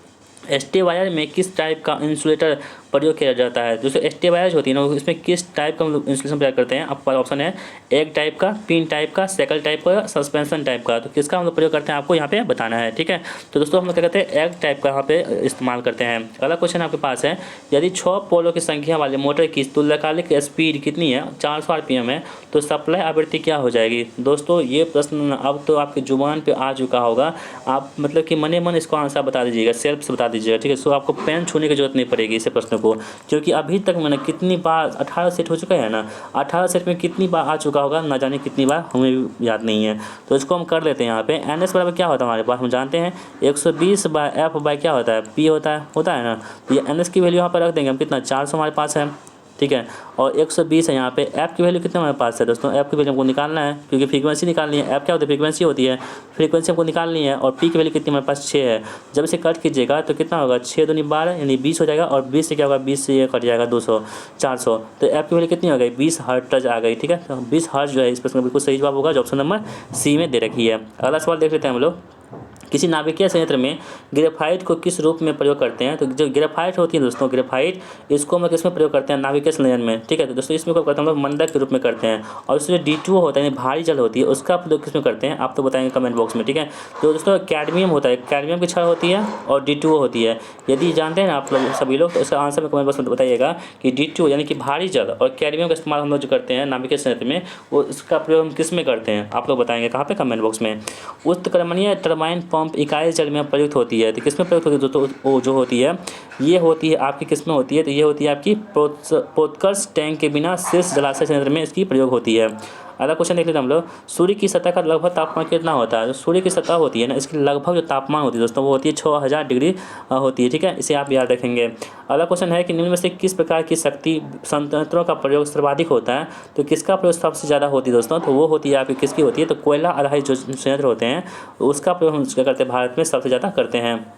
ST वायर में किस टाइप का इंसुलेटर प्रयोग किया जाता है। दोस्तों ST वायर होती है ना इसमें किस टाइप का इंसुलेशन प्रयोग करते हैं। आपका ऑप्शन है एक टाइप का, पिन टाइप का, साइकिल टाइप का, सस्पेंशन टाइप का। तो किसका हम लोग प्रयोग करते हैं आपको यहाँ पे बताना है, ठीक है। तो दोस्तों हम लोग क्या कहते हैं एक टाइप का यहाँ पे इस्तेमाल करते हैं। अगला क्वेश्चन आपके पास है यदि 6 पोलों की संख्या वाले मोटर की तुल्यकालिक स्पीड कितनी है, 400 RPM है, तो सप्लाई आवृत्ति क्या हो जाएगी। दोस्तों ये प्रश्न अब तो आपके जुबान पे आ चुका होगा। आप मतलब कि मने मन इसको आंसर बता दीजिएगा, सेल्फ से बता दीजिएगा, ठीक है। सो आपको पेन छूने की जरूरत नहीं पड़ेगी इस प्रश्न को, क्योंकि अभी तक मैंने कितनी बार 18 सेट हो चुका है ना, 18 सेट में कितनी बार आ चुका होगा ना जाने कितनी बार, हमें भी याद नहीं है। तो इसको हम कर लेते हैं यहाँ पे। NS बराबर क्या होता है हमारे पास हम जानते हैं 120/F क्या होता है, P होता है ना। तो ये NS की वैल्यू यहाँ पर रख देंगे हम कितना 400 हमारे पास है, ठीक है। और 120 है यहाँ पे। F की वैल्यू कितने हमारे पास है दोस्तों, F की वैल्यू हमको निकालना है क्योंकि फ्रीक्वेंसी निकालनी है। F क्या होती है, फ्रीक्वेंसी होती है, फ्रीक्वेंसी हमको निकालनी है। और P की वैल्यू कितनी हमारे पास 6 है। जब इसे कट कीजिएगा तो कितना होगा 6 दूनी 12 यानी 20 हो जाएगा। और 20 से क्या होगा, 20 से ये कट जाएगा 200, 400। तो F की वैल्यू कितनी हो गई 20 हर्ट्ज आ गई, ठीक है। तो 20 हर्ट्ज जो है इस प्रश्न का बिल्कुल सही जवाब होगा जो ऑप्शन नंबर C में दे रखी है। अगला सवाल देख लेते हैं हम लोग। किसी नाभिकीय संयंत्र में ग्रेफाइट को किस रूप में प्रयोग करते हैं। तो जो ग्रेफाइट होती है दोस्तों, ग्रेफाइट इसको हम किस में प्रयोग करते हैं, नाभिकीय संयंत्र में, ठीक है। तो दोस्तों इसमें क्या करते हैं हम लोग मंडक के रूप में करते हैं। और उसमें D2O होता है भारी जल होती है उसका प्रयोग किस में करते हैं आप तो बताएंगे कमेंट बॉक्स में, ठीक है। तो दोस्तों कैडमियम होता है, कैडमियम की छड़ होती है और D2O होती है। यदि जानते हैं ना आप लोग सभी लोग तो इसका आंसर में कमेंट बॉक्स में बताइएगा कि D2O यानी कि भारी जल और कैडमियम का इस्तेमाल हम लोग जो करते हैं नाभिकीय संयंत्र में वो इसका प्रयोग हम किस में करते हैं आप लोग बताएंगे कहाँ पे, कमेंट बॉक्स में। उत्क्रमणीय टरबाइन पंप इकाई जल में प्रयुक्त होती है। तो किस में प्रयुक्त होती है दोस्तों, वो जो होती है ये होती है आपकी किस में होती है, तो ये होती है आपकी पोतकर्स टैंक के बिना शीर्ष जलाशय संयंत्र में इसकी प्रयोग होती है। अगला क्वेश्चन देख लेते हैं हम लोग, सूर्य की सतह का लगभग तापमान कितना होता है। तो सूर्य की सतह होती है ना, इसकी लगभग जो तापमान होती है दोस्तों वो होती है 6000 डिग्री होती है, ठीक है, इसे आप याद रखेंगे। अगला क्वेश्चन है कि निम्न में से किस प्रकार की शक्ति संयंत्रों का प्रयोग सर्वाधिक होता है। तो किसका प्रयोग सबसे ज़्यादा होती है दोस्तों, तो वो होती है आपकी किसकी होती है, तो कोयला आधारित जो संयंत्र होते हैं उसका प्रयोग हम क्या करते हैं, भारत में सबसे ज़्यादा करते हैं।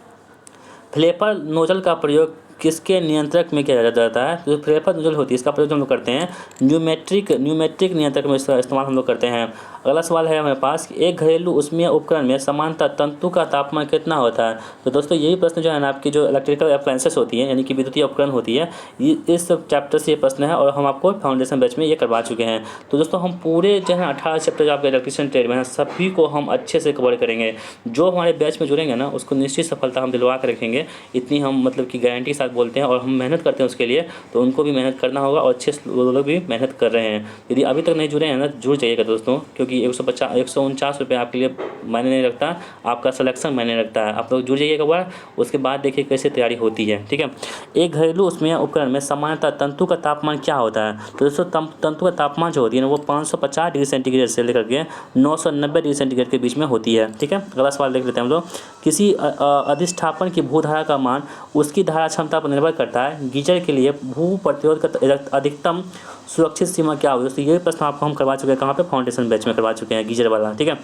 फ्लेपर नोजल का प्रयोग किसके नियंत्रक में किया जाता है। तो फ्लेपर नोजल होती है इसका प्रयोग हम लोग करते हैं न्यूमेट्रिक नियंत्रक में इसका इस्तेमाल हम लोग करते हैं। अगला सवाल है हमारे पास कि एक घरेलू ऊष्मीय उपकरण में सामान्यतः तंतु का तापमान कितना होता है। तो दोस्तों यही प्रश्न जो है ना आपकी जो इलेक्ट्रिकल अप्लायंसेस होती है यानी कि विद्युतीय उपकरण होती है, ये इस चैप्टर से ये प्रश्न है और हम आपको फाउंडेशन बैच में ये करवा चुके हैं। तो दोस्तों हम पूरे जो है 18 चैप्टर जो आपके इलेक्ट्रिशियन ट्रेड में है सभी को हम अच्छे से कवर करेंगे। जो हमारे बैच में जुड़ेंगे ना उसको निश्चित सफलता हम दिलवा कर रखेंगे, इतनी हम मतलब कि गारंटी के साथ बोलते हैं और हम मेहनत करते हैं उसके लिए। तो उनको भी मेहनत करना होगा और अच्छे लोग भी मेहनत कर रहे हैं। यदि अभी तक नहीं जुड़े हैं ना जुड़ जाइएगा दोस्तों, क्योंकि 149 रुपये आपके लिए मायने नहीं रखता, आपका सिलेक्शन मायने रखता है। आप लोग जुड़ जाइएगा एक बार, उसके बाद देखिए कैसे तैयारी होती है, ठीक है। एक घरेलू ऊष्मीय उपकरण में सामान्यतः तंतु का तापमान क्या होता है। तो दोस्तों तंतु का तापमान जो होती है ना वो 550 डिग्री सेंटीग्रेड से लेकर के 990 डिग्री सेंटीग्रेड के बीच में होती है, ठीक है। अगला सवाल देख लेते हैं हम लोग, किसी अधिष्ठापन की भूधारा का मान उसकी धारा क्षमता पर निर्भर करता है। गीजर के लिए भू प्रतिरोध का अधिकतम सुरक्षित सीमा क्या होगी। दोस्तों ये प्रश्न आपको हम करवा चुके हैं, कहाँ पे, फाउंडेशन बैच में करवा चुके हैं गीजर वाला, ठीक है।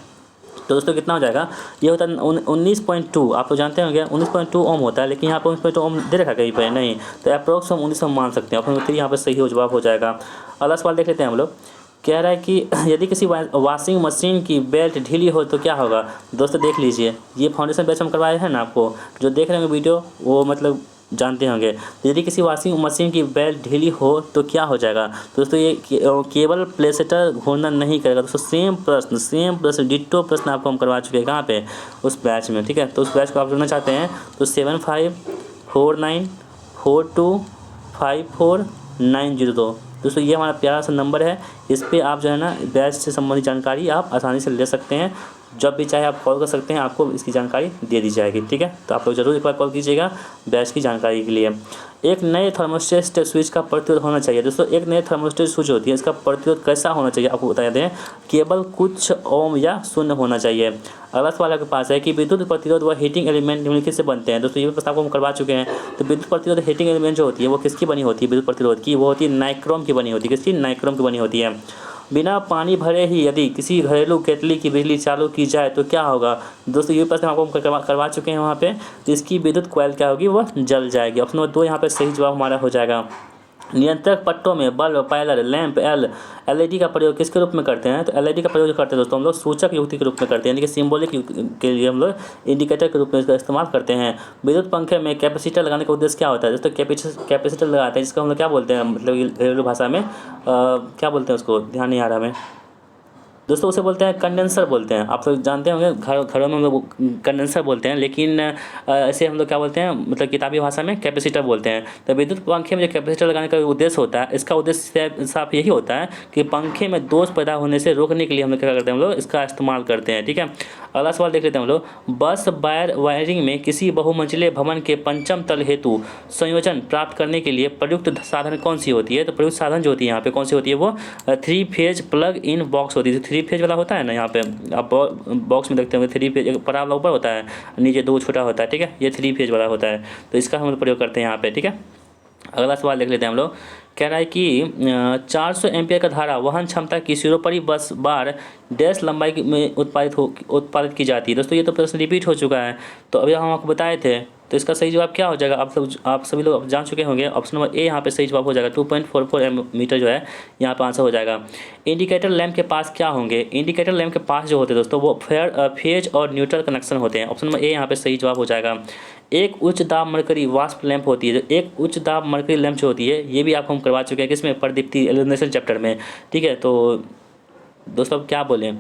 तो दोस्तों कितना हो जाएगा, ये होता है 19.2, आप तो जानते होंगे 19.2 ओम होता है, लेकिन यहाँ पर 19.2 ओम दे रखा कहीं पर नहीं, तो अप्रोक्स हम 19 मान सकते हैं। ऑप्शन 3 यहाँ पर सही हो जवाब हो जाएगा। अगला सवाल देख लेते हैं हम लोग, कह रहा है कि यदि किसी वॉशिंग मशीन की बेल्ट ढीली हो तो क्या होगा। दोस्तों देख लीजिए, ये फाउंडेशन बैच हम करवाए हैं ना, आपको जो देख रहे होंगे वीडियो वो मतलब जानते होंगे। तो यदि किसी वॉशिंग मशीन की बेल्ट ढीली हो तो क्या हो जाएगा। तो दोस्तों ये केबल प्लेसेटर घूर्णन नहीं करेगा। दोस्तों सेम प्रश्न डिट्टो प्रश्न आपको हम करवा चुके हैं कहाँ पे, उस बैच में, ठीक है। तो उस बैच को आप जुड़ना चाहते हैं तो 754942544902 दोस्तों ये हमारा प्यारा सा नंबर है। इस पर आप जो है ना बैच से संबंधित जानकारी आप आसानी से ले सकते हैं, जब भी चाहे आप कॉल कर सकते हैं, आपको इसकी जानकारी दे दी जाएगी, ठीक है। तो आप लोग ज़रूर एक बार कॉल कीजिएगा बैच की जानकारी के लिए। एक नए थर्मोस्टेट स्विच का प्रतिरोध होना चाहिए। दोस्तों एक नए थर्मोस्टेट स्विच होती है, इसका प्रतिरोध कैसा होना चाहिए आपको बता दें, केवल कुछ ओम या शून्य होना चाहिए। अगला सवाल आपके पास है कि विद्युत प्रतिरोध व हीटिंग एलिमेंट निम्नलिखित से बनते हैं। दोस्तों ये प्रश्न आपको हम करवा चुके हैं। तो विद्युत प्रतिरोध हीटिंग एलिमेंट जो होती है वो किसकी बनी होती है, विद्युत प्रतिरोध की, वो होती है नाइक्रोम की बनी होती है। किसकी, नाइक्रोम की बनी होती है। बिना पानी भरे ही यदि किसी घरेलू केतली की बिजली चालू की जाए तो क्या होगा। दोस्तों ये प्रश्न आपको करवा चुके हैं वहाँ पे। तो इसकी विद्युत कॉइल क्या होगी, वह जल जाएगी। ऑप्शन नंबर 2 यहाँ पे सही जवाब हमारा हो जाएगा। नियंत्रक पट्टों में बल्ब, पायलर, लैंप, एलईडी का प्रयोग किसके रूप में करते हैं। तो एलईडी का प्रयोग जो करते हैं दोस्तों हम लोग सूचक युक्ति के रूप में करते हैं, यानी कि सिंबॉलिक के लिए हम लोग इंडिकेटर के रूप में इसका इस्तेमाल करते हैं। विद्युत पंखे में कैपेसिटर लगाने का उद्देश्य क्या होता है। दोस्तों कैपेसिटर लगाते हैं जिसको हम लोग क्या बोलते हैं, मतलब घरेलू भाषा में क्या बोलते हैं उसको, ध्यान नहीं आ रहा हमें दोस्तों, उसे बोलते हैं कंडेंसर बोलते हैं। आप लोग जानते होंगे घरों में हम लोग कंडेंसर बोलते हैं, लेकिन ऐसे हम लोग क्या बोलते हैं, मतलब किताबी भाषा में कैपेसिटर बोलते हैं। तो विद्युत पंखे में जो कैपेसिटर लगाने का उद्देश्य होता है, इसका उद्देश्य साफ यही होता है कि पंखे में दोष पैदा होने से रोकने के लिए हम लोग क्या करते हैं, हम लोग इसका इस्तेमाल करते हैं, ठीक है। अगला सवाल देख लेते हैं हम लोग, बस वायरिंग में किसी बहुमंजिले भवन के पंचम तल हेतु संयोजन प्राप्त करने के लिए प्रयुक्त साधन कौन सी होती है। तो प्रयुक्त साधन जो होती है यहाँ पे कौन सी होती है, वो 3 फेज प्लग इन बॉक्स होती है। 3 फेज वाला होता है ना, यहाँ पे आप बॉक्स में देखते होंगे 3 फेज, एक बड़ा वाला ऊपर होता है, नीचे 2 छोटा होता है, ठीक है। ये 3 फेज वाला होता है, तो इसका हम लोग प्रयोग करते हैं यहाँ पे, ठीक है। अगला सवाल देख लेते हैं हम लोग, कह रहा है कि 400 एम्पियर का धारा वहन क्षमता की सिरोपरि बस बार डैश लंबाई में उत्पादित की जाती है। दोस्तों ये तो प्रश्न रिपीट हो चुका है, तो अभी हम आपको बताए थे। तो इसका सही जवाब क्या हो जाएगा, आप सभी लोग जान चुके होंगे। ऑप्शन नंबर ए यहाँ पे सही जवाब हो जाएगा। 2.44 मीटर जो है यहाँ पे आंसर हो जाएगा। इंडिकेटर लैंप के पास क्या होंगे। इंडिकेटर लैंप के पास जो होते हैं दोस्तों वो फेज और न्यूट्रल कनेक्शन होते हैं। ऑप्शन नंबर ए यहाँ पे सही जवाब हो जाएगा। एक उच्च दाब मरकरी वाष्प लैंप होती है। एक उच्च दाब मरकरी लैंप जो होती है ये भी आपको हम करवा चुके हैं, किसमें, प्रदीप्ति इल्यूमिनेशन चैप्टर में, ठीक है। तो दोस्तों अब क्या बोलें,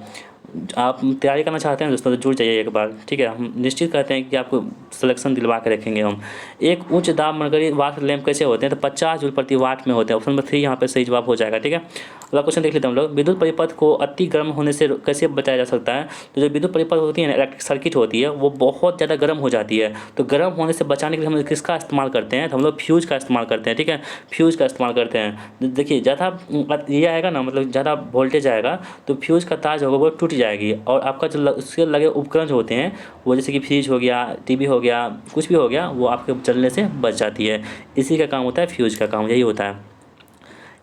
आप तैयारी करना चाहते हैं दोस्तों तो जुड़ जाइए एक बार, ठीक है। हम निश्चित करते हैं कि आपको सिलेक्शन दिलवा के रखेंगे हम। एक उच्च दाब मरकरी वाट लैंप कैसे होते हैं, तो 50 जूल प्रति वाट में होते हैं। ऑप्शन नंबर 3 यहाँ पे सही जवाब हो जाएगा, ठीक है। अगला क्वेश्चन देख लेते हैं हम लोग, विद्युत परिपथ को अति गर्म होने से कैसे बचाया जा सकता है। तो जो विद्युत परिपथ होती है ना, इलेक्ट्रिक सर्किट होती है, वो बहुत ज़्यादा गर्म हो जाती है। तो गर्म होने से बचाने के लिए हम किसका इस्तेमाल करते हैं, तो हम लोग फ्यूज़ का इस्तेमाल करते हैं, ठीक है। फ्यूज़ का इस्तेमाल करते हैं। देखिए ज़्यादा ये आएगा ना, मतलब ज़्यादा वोल्टेज आएगा तो फ्यूज़ का तार होगा वो टूट जाएगी, और आपका जो उसके लगे उपकरण जो होते हैं वो जैसे कि फ्रिज हो गया, टीवी हो गया, कुछ भी हो गया, वो आपके जलने से बच जाती है। इसी का काम होता है, फ्यूज़ का काम यही होता है।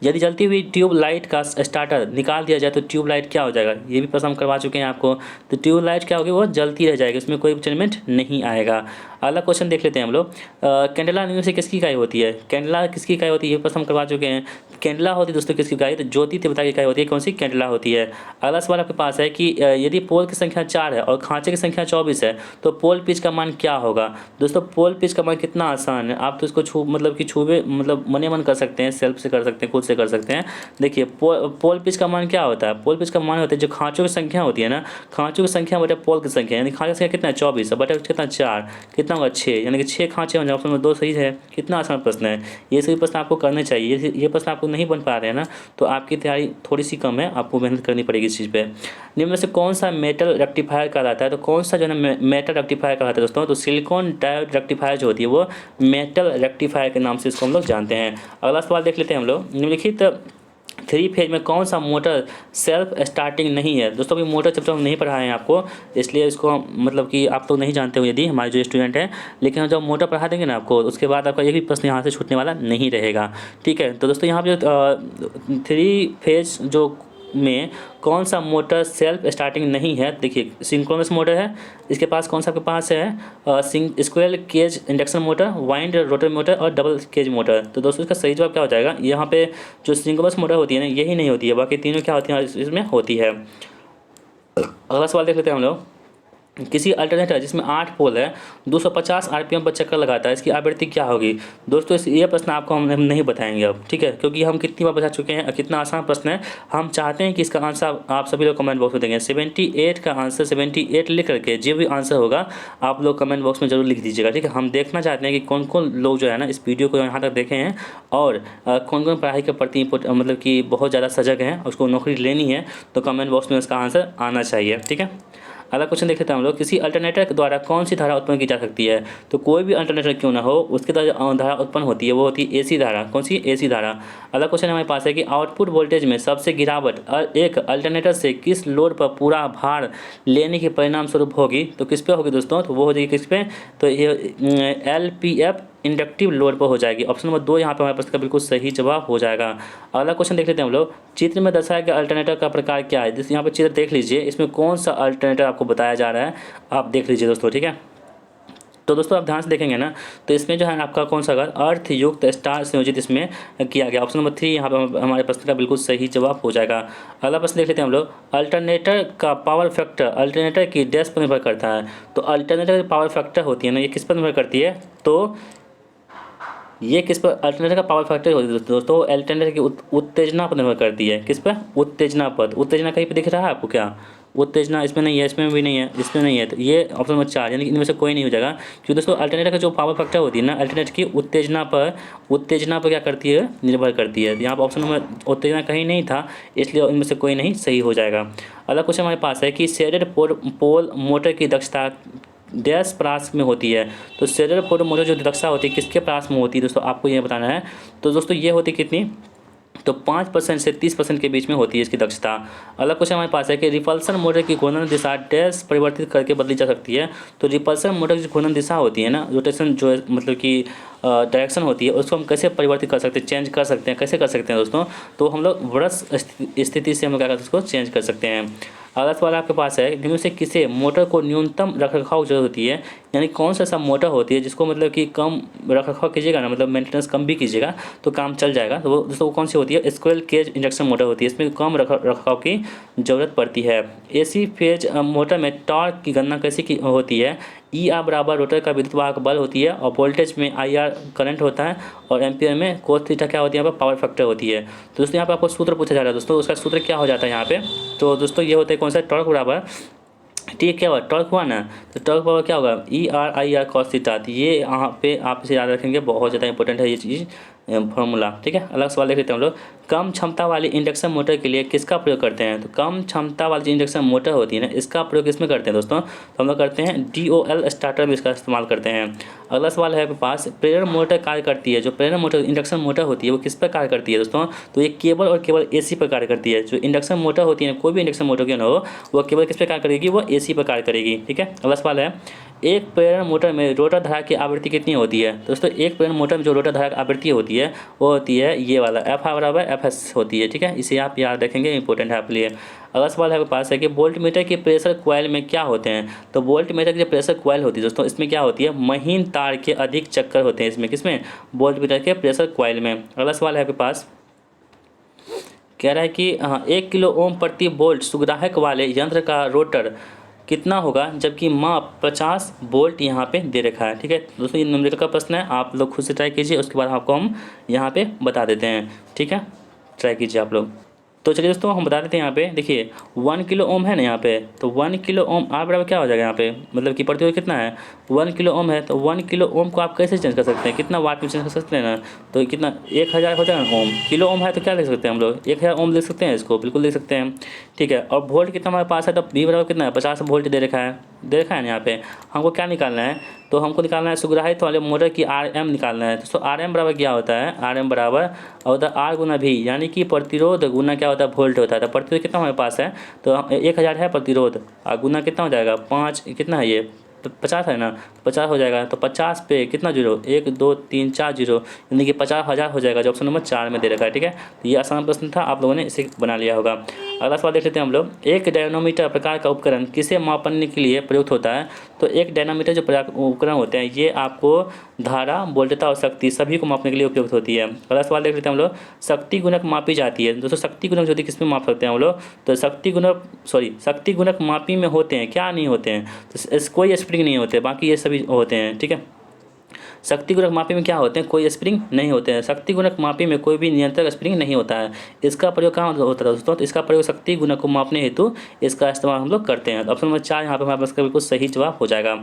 यदि जलती हुई ट्यूब लाइट का स्टार्टर निकाल दिया जाए तो ट्यूब लाइट क्या हो जाएगा, ये भी प्रश्न हम करवा चुके हैं आपको। तो ट्यूब लाइट क्या होगी, वो जलती रह जाएगी, उसमें कोई चेंजमेंट नहीं आएगा। अगला क्वेश्चन देख लेते हैं हम लोग, कैंडेला नियम से किसकी इकाई होती है। कैंडेला किसकी इकाई होती है, ये प्रश्न हम करवा चुके हैं। कैंडेला होती है दोस्तों किसकी इकाई, तो ज्योति तीव्रता की इकाई होती है। कौन सी, कैंडेला होती है। अगला सवाल आपके पास है कि यदि पोल की संख्या 4 है और खांचे की संख्या 24 है तो पोल पिच का मान क्या होगा। दोस्तों पोल पिच का मान कितना आसान है, आप तो इसको मतलब मने मन कर सकते हैं, सेल्फ से कर सकते हैं, खुद से कर सकते हैं। देखिए पोल पिच का मान क्या होता है, पोल पिच का मान होता है जो खांचों की संख्या होती है ना, खांचों की संख्या बटे पोल की संख्या, यानी खांचों की संख्या कितना है 24 बटे कितना 4, कितना होगा 6, यानी कि 6 खांचे हो जाए। ऑप्शन नंबर 2 सही है। कितना आसान प्रश्न है, ये सभी प्रश्न आपको करने चाहिए। ये प्रश्न आपको नहीं बन पा रहे हैं ना, तो आपकी तैयारी थोड़ी सी कम है, आपको मेहनत करनी पड़ेगी इस चीज़ पे। निम्न में से कौन सा मेटल रेक्टिफायर कहलाता है, तो कौन सा जो है ना मेटल रेक्टिफायर कहलाता है दोस्तों, तो सिलिकॉन डायोड रेक्टिफायर जो होती है वो मेटल रेक्टिफायर के नाम से इसको हम लोग जानते हैं। अगला सवाल देख लेते हैं हम लोग, निम्नलिखित 3 फेज में कौन सा मोटर सेल्फ स्टार्टिंग नहीं है। दोस्तों अभी मोटर चैप्टर हम नहीं पढ़ाए हैं आपको, इसलिए इसको मतलब कि आप लोग नहीं जानते हो यदि हमारे जो स्टूडेंट हैं, लेकिन जब मोटर पढ़ा देंगे ना आपको, उसके बाद आपका एक भी प्रश्न यहाँ से छूटने वाला नहीं रहेगा, ठीक है। तो दोस्तों यहाँ पे 3 फेज जो में कौन सा मोटर सेल्फ स्टार्टिंग नहीं है, देखिए सिंक्रोनस मोटर है, इसके पास कौन सा आपके पास है squirrel cage induction motor, wind rotor motor और डबल केज मोटर। तो दोस्तों इसका सही जवाब क्या हो जाएगा, यहाँ पे जो सिंक्रोनस मोटर होती है ना यही नहीं होती है, बाकी तीनों क्या होती है इसमें होती है। अगला सवाल देख लेते हैं हम लोग, किसी अल्टरनेटर जिसमें 8 पोल है 250 आरपीएम पर चक्कर लगाता है, इसकी आवृत्ति क्या होगी। दोस्तों ये प्रश्न आपको हम नहीं बताएंगे अब, ठीक है, क्योंकि हम कितनी बार बता चुके हैं, कितना आसान प्रश्न है। हम चाहते हैं कि इसका आंसर आप सभी लोग कमेंट बॉक्स में देंगे। 78 का आंसर 78 लिख करके जो भी आंसर होगा आप लोग कमेंट बॉक्स में जरूर लिख दीजिएगा, ठीक है। हम देखना चाहते हैं कि कौन कौन लोग जो है ना इस वीडियो को यहाँ तक देखे हैं और कौन कौन पढ़ाई के प्रति मतलब कि बहुत ज़्यादा सजग हैं, उसको नौकरी लेनी है, तो कमेंट बॉक्स में उसका आंसर आना चाहिए, ठीक है। अगला क्वेश्चन देख लेते हैं हम लोग, किसी अल्टरनेटर के द्वारा कौन सी धारा उत्पन्न की जा सकती है। तो कोई भी अल्टरनेटर क्यों ना हो, उसके द्वारा धारा उत्पन्न होती है वो होती है एसी धारा। कौन सी, एसी धारा। अगला क्वेश्चन हमारे पास है कि आउटपुट वोल्टेज में सबसे गिरावट एक अल्टरनेटर से किस लोड पर पूरा भार लेने के परिणाम स्वरूप होगी। तो किस पे होगी दोस्तों, तो वो हो जाएगी किस पे, तो ये LPF इंडक्टिव लोड पर हो जाएगी। ऑप्शन नंबर 2 यहाँ पे हमारे पास का बिल्कुल सही जवाब हो जाएगा। अगला क्वेश्चन देख लेते हैं हम लोग, चित्र में दर्शाया गया अल्टरनेटर का प्रकार क्या है। जैसे यहाँ पे चित्र देख लीजिए, इसमें कौन सा अल्टरनेटर आपको बताया जा रहा है, आप देख लीजिए दोस्तों, ठीक है। तो दोस्तों आप ध्यान से देखेंगे ना, तो इसमें जो है आपका कौन सा अर्थ युक्त स्टार संयोजित इसमें किया गया। ऑप्शन नंबर 3 यहाँ पर हमारे प्रश्न का बिल्कुल सही जवाब हो जाएगा। अगला प्रश्न देख लेते हैं हम लोग, अल्टरनेटर का पावर फैक्टर अल्टरनेटर की डैश पर निर्भर करता है। तो अल्टरनेटर की पावर फैक्टर होती है ना, ये किस पर निर्भर करती है, तो ये किस पर, अल्टरनेटर का पावर फैक्टर होती है दोस्तों, अल्टरनेटर की उत्तेजना पर निर्भर करती है। किस पर, उत्तेजना पर। उत्तेजना कहीं पे दिख रहा है आपको क्या, उत्तेजना इसमें नहीं है, इसमें भी नहीं है, इसमें नहीं है, तो ये ऑप्शन नंबर 4 यानी कि इनमें से कोई नहीं हो जाएगा। क्योंकि दोस्तों अल्टरनेटर का जो पावर फैक्टर होती है ना, अल्टरनेटर की उत्तेजना पर क्या करती है, निर्भर करती है। यहाँ पर ऑप्शन नंबर उत्तेजना कहीं नहीं था, इसलिए इनमें से कोई नहीं सही हो जाएगा। अगला क्वेश्चन हमारे पास है कि शेडेड पोल मोटर की दक्षता डैश प्रास में होती है। तो शेडेड पोल मोटर जो दक्षता होती है किसके प्रास में होती है दोस्तों, आपको ये बताना है। तो दोस्तों ये होती कितनी, तो 5% से 30% के बीच में होती है इसकी दक्षता। अगला क्वेश्चन हमारे पास है कि रिपल्सन मोटर की घूर्णन दिशा डैश परिवर्तित करके बदली जा सकती है। तो रिपल्सन मोटर की घूर्णन दिशा होती है ना, रोटेशन जो मतलब कि डायरेक्शन होती है, उसको हम कैसे परिवर्तित कर सकते हैं, चेंज कर सकते हैं। कैसे कर सकते हैं दोस्तों, तो हम लोग वृत्त स्थिति से हम लोग क्या करते हैं, उसको चेंज कर सकते हैं। अगला सवाल आपके पास है, इनमें से किसे मोटर को न्यूनतम रखरखाव जरूरत होती है, यानी कौन सा ऐसा मोटर होती है जिसको मतलब कि कम रखरखाव कीजिएगा ना, मतलब मेंटेनेंस कम भी कीजिएगा तो काम चल जाएगा। तो वो दोस्तों कौन सी होती है, स्क्विरल केज इंडक्शन मोटर होती है, इसमें कम रखरखाव की ज़रूरत पड़ती है। AC फेज मोटर में टॉर्क की गणना कैसे की होती है, ई आर बराबर रोटर का विद्युत वाहक बल होती है और वोल्टेज में आई आर करंट होता है और एम्पियर में कोस थीटा क्या होती है, यहाँ पर पावर फैक्टर होती है। तो दोस्तों यहाँ पर आपको सूत्र पूछा जा रहा है दोस्तों, उसका सूत्र क्या हो जाता है यहाँ पे, तो दोस्तों ये होता है कौन सा, टॉर्क बराबर, ठीक है, क्या हुआ, टॉर्क हुआ ना, तो टॉर्क पावर क्या होगा, E R I R cos theta. ये यहाँ पे आप इसे याद रखेंगे, बहुत ज़्यादा इंपॉर्टेंट है ये चीज़ फॉर्मूला, ठीक है। अगला सवाल देख लेते हैं हम लोग, कम क्षमता वाली इंडक्शन मोटर के लिए किसका प्रयोग करते हैं। तो कम क्षमता वाली जो इंडक्शन मोटर होती है ना, इसका प्रयोग किसमें करते हैं दोस्तों, तो हम लोग करते हैं DOL स्टार्टर में इसका इस्तेमाल करते हैं। अगला सवाल है आपके पास, प्रेरण मोटर कार्य करती है, जो प्रेरण मोटर इंडक्शन मोटर होती है वो किस पर कार्य करती है दोस्तों, तो ये केवल और केवल AC पर कार्य करती है। जो इंडक्शन मोटर होती है, कोई भी इंडक्शन मोटर क्यों ना हो, वो केवल किस पर कार्य करेगी, वो AC पर कार्य करेगी, ठीक है। अगला सवाल है, एक प्रेरण मोटर में रोटर धारा की आवृत्ति कितनी होती है। दोस्तों एक प्रेरण मोटर में जो रोटर धारा की आवृत्ति होती है वो होती है ये वाला FI बराबर FS होती है, ठीक है। इसे आप याद रखेंगे, इंपॉर्टेंट है आपके लिए। अगला सवाल है आपके पास है कि वोल्ट मीटर के प्रेशर कॉइल में क्या होते हैं। तो वोल्ट मीटर की जो प्रेशर कॉइल होती है दोस्तों, इसमें क्या होती है, महीन तार के अधिक चक्कर होते हैं इसमें, किसमें, वोल्ट मीटर के प्रेशर कॉइल में। अगला सवाल है आपके पास, कह रहा है कि 1 किलो ओम प्रति वोल्ट सुग्राहक वाले यंत्र का रोटर कितना होगा, जबकि माप 50 वोल्ट यहाँ पे दे रखा है, ठीक है दोस्तों। ये न्यूमेरिकल का प्रश्न है, आप लोग खुद से ट्राई कीजिए, उसके बाद आपको हम यहाँ पे बता देते हैं, ठीक है, ट्राई कीजिए आप लोग। तो चलिए दोस्तों हम बता देते हैं, यहाँ पे देखिए 1 किलो ओम है ना यहाँ पे, तो 1 किलो ओम आर बराबर क्या हो जाएगा यहाँ पे, मतलब कि प्रतिरोध कितना है, 1 किलो ओम है, तो 1 किलो ओम को आप कैसे चेंज कर सकते हैं, कितना वाट में चेंज कर सकते हैं ना, तो कितना 1000 हो जाएगा ओम, किलो ओम है तो क्या लिख सकते हैं हम लोग, 1000 ओम लिख सकते हैं, इसको बिल्कुल लिख सकते हैं, ठीक है। और वोल्ट कितना हमारे पास है, तो V बराबर कितना है, 50 वोल्ट दे रखा है, ना यहाँ पे। हमको क्या निकालना है, तो हमको निकालना है सुग्राहित वाले मोटर की RM निकालना है। तो RM बराबर क्या होता है, RM बराबर होता है R गुना V, यानी कि प्रतिरोध गुना क्या होता है, वोल्ट होता है। तो प्रतिरोध कितना हमारे पास है, तो 1000 है प्रतिरोध, गुना कितना हो जाएगा 5, कितना है ये, तो 50 है ना, 50 हो जाएगा, तो 50 पे कितना जीरो, 1 2 3 4 जीरो, यानी कि 50,000 हो जाएगा, जो ऑप्शन नंबर 4 में दे रखा है, ठीक है। तो ये आसान प्रश्न था, आप लोगों ने इसे बना लिया होगा। अगला सवाल देख लेते हैं हम लोग, एक डायनोमीटर प्रकार का उपकरण किसे मापने के लिए प्रयुक्त होता है। तो एक डायनोमीटर जो उपकरण होते हैं, ये आपको धारा, वोल्टता और शक्ति सभी को मापने के लिए उपयुक्त होती है। अगला सवाल देख लेते हैं हम लोग, शक्ति गुणक मापी जाती है। दोस्तों शक्ति गुणक जो किस में माप सकते हैं हम लोग, तो शक्ति गुणक मापी में होते हैं, क्या नहीं होते हैं, तो कोई स्प्रिंग नहीं होते, बाकी ये सभी होते हैं, ठीक है। शक्ति गुणक मापी में क्या होते हैं, कोई स्प्रिंग नहीं होते हैं। शक्ति गुणक मापी में कोई भी नियंत्रक स्प्रिंग नहीं होता है। इसका प्रयोग कहाँ होता है दोस्तों, तो इसका प्रयोग शक्ति गुणक को मापने हेतु इसका इस्तेमाल हम लोग करते हैं। ऑप्शन नंबर 4 यहाँ पर हमारे पास बिल्कुल सही जवाब हो जाएगा।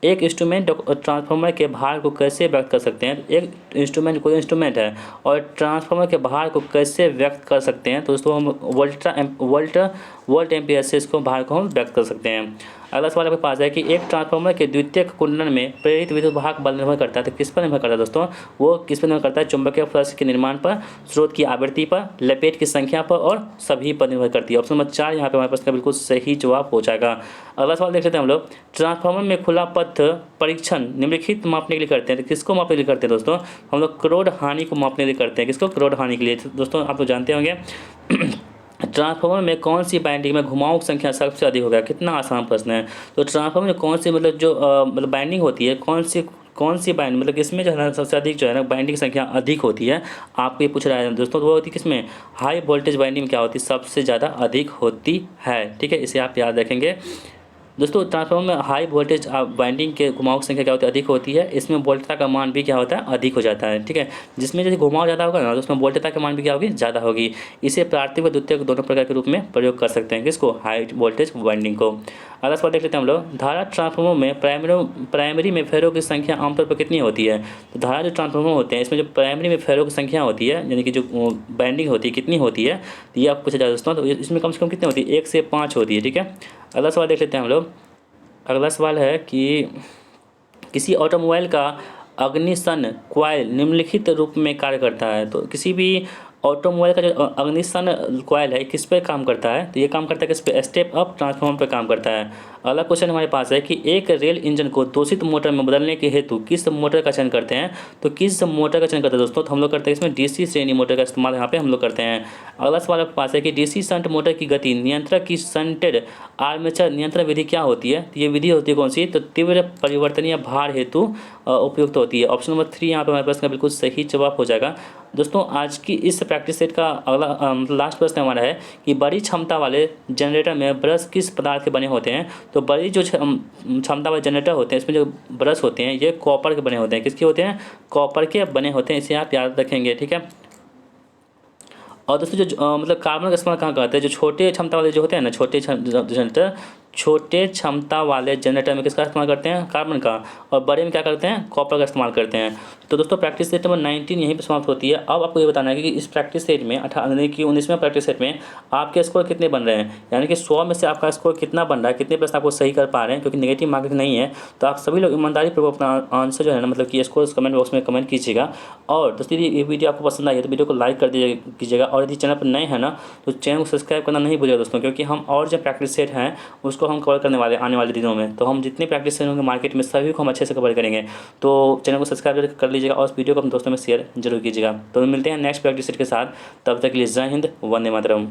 एक इंस्ट्रूमेंट ट्रांसफार्मर के भार को कैसे व्यक्त कर सकते हैं। एक इंस्ट्रूमेंट कोई इंस्ट्रूमेंट है और ट्रांसफार्मर के भार को कैसे व्यक्त कर सकते हैं, तो दोस्तों हम वोल्ट एम्पियर से इसको भार को हम व्यक्त कर सकते हैं। अगला सवाल आपके पास है कि एक ट्रांसफार्मर के द्वितीयक कुंडलन में प्रेरित विद्युत वाहक बल निर्भर करता है। तो किस पर निर्भर करता है दोस्तों, वो किस पर निर्भर करता है, चुंबकीय फ्लक्स के निर्माण पर, स्रोत की आवृत्ति पर, लपेट की संख्या पर और सभी पर निर्भर करती है। ऑप्शन नंबर 4 यहाँ पे हमारे पास का बिल्कुल सही जवाब हो जाएगा। अगला सवाल देख लेते हैं हम लोग, ट्रांसफार्मर में खुला पथ परीक्षण निम्नलिखित मापने के लिए करते हैं। तो किसको मापने के लिए करते हैं दोस्तों, हम लोग करोड़ हानि को मापने के लिए करते हैं। किसको, करोड़ हानि के लिए। दोस्तों आप लोग जानते होंगे ट्रांसफार्मर में कौन सी बाइंडिंग में घुमावों की संख्या सबसे अधिक होगा। कितना आसान प्रश्न है। तो ट्रांसफार्मर में कौन सी मतलब जो मतलब बाइंडिंग होती है, कौन सी बाइंड, मतलब इसमें जो है ना सबसे अधिक जो है ना बाइंडिंग संख्या अधिक होती है, आपको ये पूछ रहा है दोस्तों। तो वो होती है किसमें, हाई वोल्टेज बाइंडिंग में क्या होती है, सबसे ज़्यादा अधिक होती है, ठीक है। इसे आप याद रखेंगे दोस्तों। ट्रांसफार्मर में हाई वोल्टेज वाइंडिंग के घुमाव की संख्या क्या होती है, अधिक होती है। इसमें वोल्टता का मान भी क्या होता है, अधिक हो जाता है, ठीक है। जिसमें जैसे घुमाव ज़्यादा होगा ना, तो उसमें वोल्टता का मान भी क्या होगी, ज़्यादा होगी। इसे प्राथमिक व द्वितीयक दोनों प्रकार के रूप में प्रयोग कर सकते हैं। किसको, हाई वोल्टेज वाइंडिंग को। अगला सवाल देख लेते हैं हम लोग, धारा ट्रांसफार्मर में प्राइमरी में फेरों की संख्या आमतौर पर कितनी होती है। तो धारा जो ट्रांसफार्मर होते हैं, इसमें जो प्राइमरी में फेरों की संख्या होती है, यानी कि जो बाइंडिंग होती है, कितनी होती है, तो ये आप पूछा जाए दोस्तों। तो इसमें कम से कम कितनी होती है, 1 से 5 होती है, ठीक है। अगला सवाल देख लेते हैं हम लोग। अगला सवाल है कि किसी ऑटोमोबाइल का अग्निशन कॉइल निम्नलिखित रूप में कार्य करता है। तो किसी भी ऑटोमोबाइल का जो अग्निशन कॉइल है किस पे काम करता है, तो ये काम करता है किस पे, स्टेप अप ट्रांसफार्मर पे काम करता है। अगला क्वेश्चन हमारे पास है कि एक रेल इंजन को दूषित मोटर में बदलने के हेतु किस मोटर का चयन करते हैं। तो किस मोटर का चयन करते हैं दोस्तों, तो हम लोग करते हैं इसमें DC श्रेणी मोटर का इस्तेमाल यहाँ पे हम लोग करते हैं। अगला सवाल आपके पास है कि DC शंट मोटर की गति नियंत्रक की शंटेड आर्मेचर नियंत्रण विधि क्या होती है। तो ये विधि होती है कौन सी, तो तीव्र परिवर्तनीय भार हेतु उपयुक्त होती है। ऑप्शन नंबर 3 यहाँ पे हमारे पास का बिल्कुल सही जवाब हो जाएगा। दोस्तों आज की इस प्रैक्टिस सेट का अगला लास्ट प्रश्न हमारा है कि बड़ी क्षमता वाले जनरेटर में ब्रश किस पदार्थ के बने होते हैं। तो बड़ी जो क्षमता वाले जनरेटर होते हैं इसमें जो ब्रश होते हैं ये कॉपर के बने होते हैं। किसके होते हैं? कॉपर के बने होते हैं, इसे आप याद रखेंगे, ठीक है। और दोस्तों जो मतलब कार्बन का इस्तेमाल कहाँ करते हैं? जो छोटे क्षमता वाले जो होते हैं ना, छोटे क्षमता वाले जनरेटर में किसका इस्तेमाल करते हैं? कार्बन का। और बड़े में क्या करते हैं? कॉपर का इस्तेमाल करते हैं। तो दोस्तों प्रैक्टिस सेट नंबर 19 यहीं पर समाप्त होती है। अब आपको ये बताना है कि इस प्रैक्टिस सेट में 19वें प्रैक्टिस सेट में आपके स्कोर कितने बन रहे हैं, यानी कि 100 में से आपका स्कोर कितना बन रहा है, कितने प्रश्न आपको सही कर पा रहे हैं, क्योंकि नेगेटिव मार्किंग नहीं है। तो आप सभी लोग ईमानदारी पूर्वक अपना आंसर जो है ना, मतलब कि स्कोर कमेंट बॉक्स में कमेंट कीजिएगा। और दोस्तों यदि ये वीडियो आपको पसंद आई है तो वीडियो को लाइक कर कीजिएगा। और यदि चैनल पर नए हैं ना तो चैनल को सब्सक्राइब करना नहीं भूलिएगा दोस्तों, क्योंकि हम और जो प्रैक्टिस सेट हैं उसको हम कवर करने वाले आने वाले दिनों में। तो हम जितने प्रैक्टिस सेट होंगे मार्केट में सभी को हम अच्छे से कवर करेंगे। तो चैनल को सब्सक्राइब कर लीजिएगा और इस वीडियो को अपने दोस्तों में शेयर जरूर कीजिएगा। तो मिलते हैं नेक्स्ट प्रैक्टिस सेट के साथ, तब तक के लिए जय हिंद, वंदे मातरम।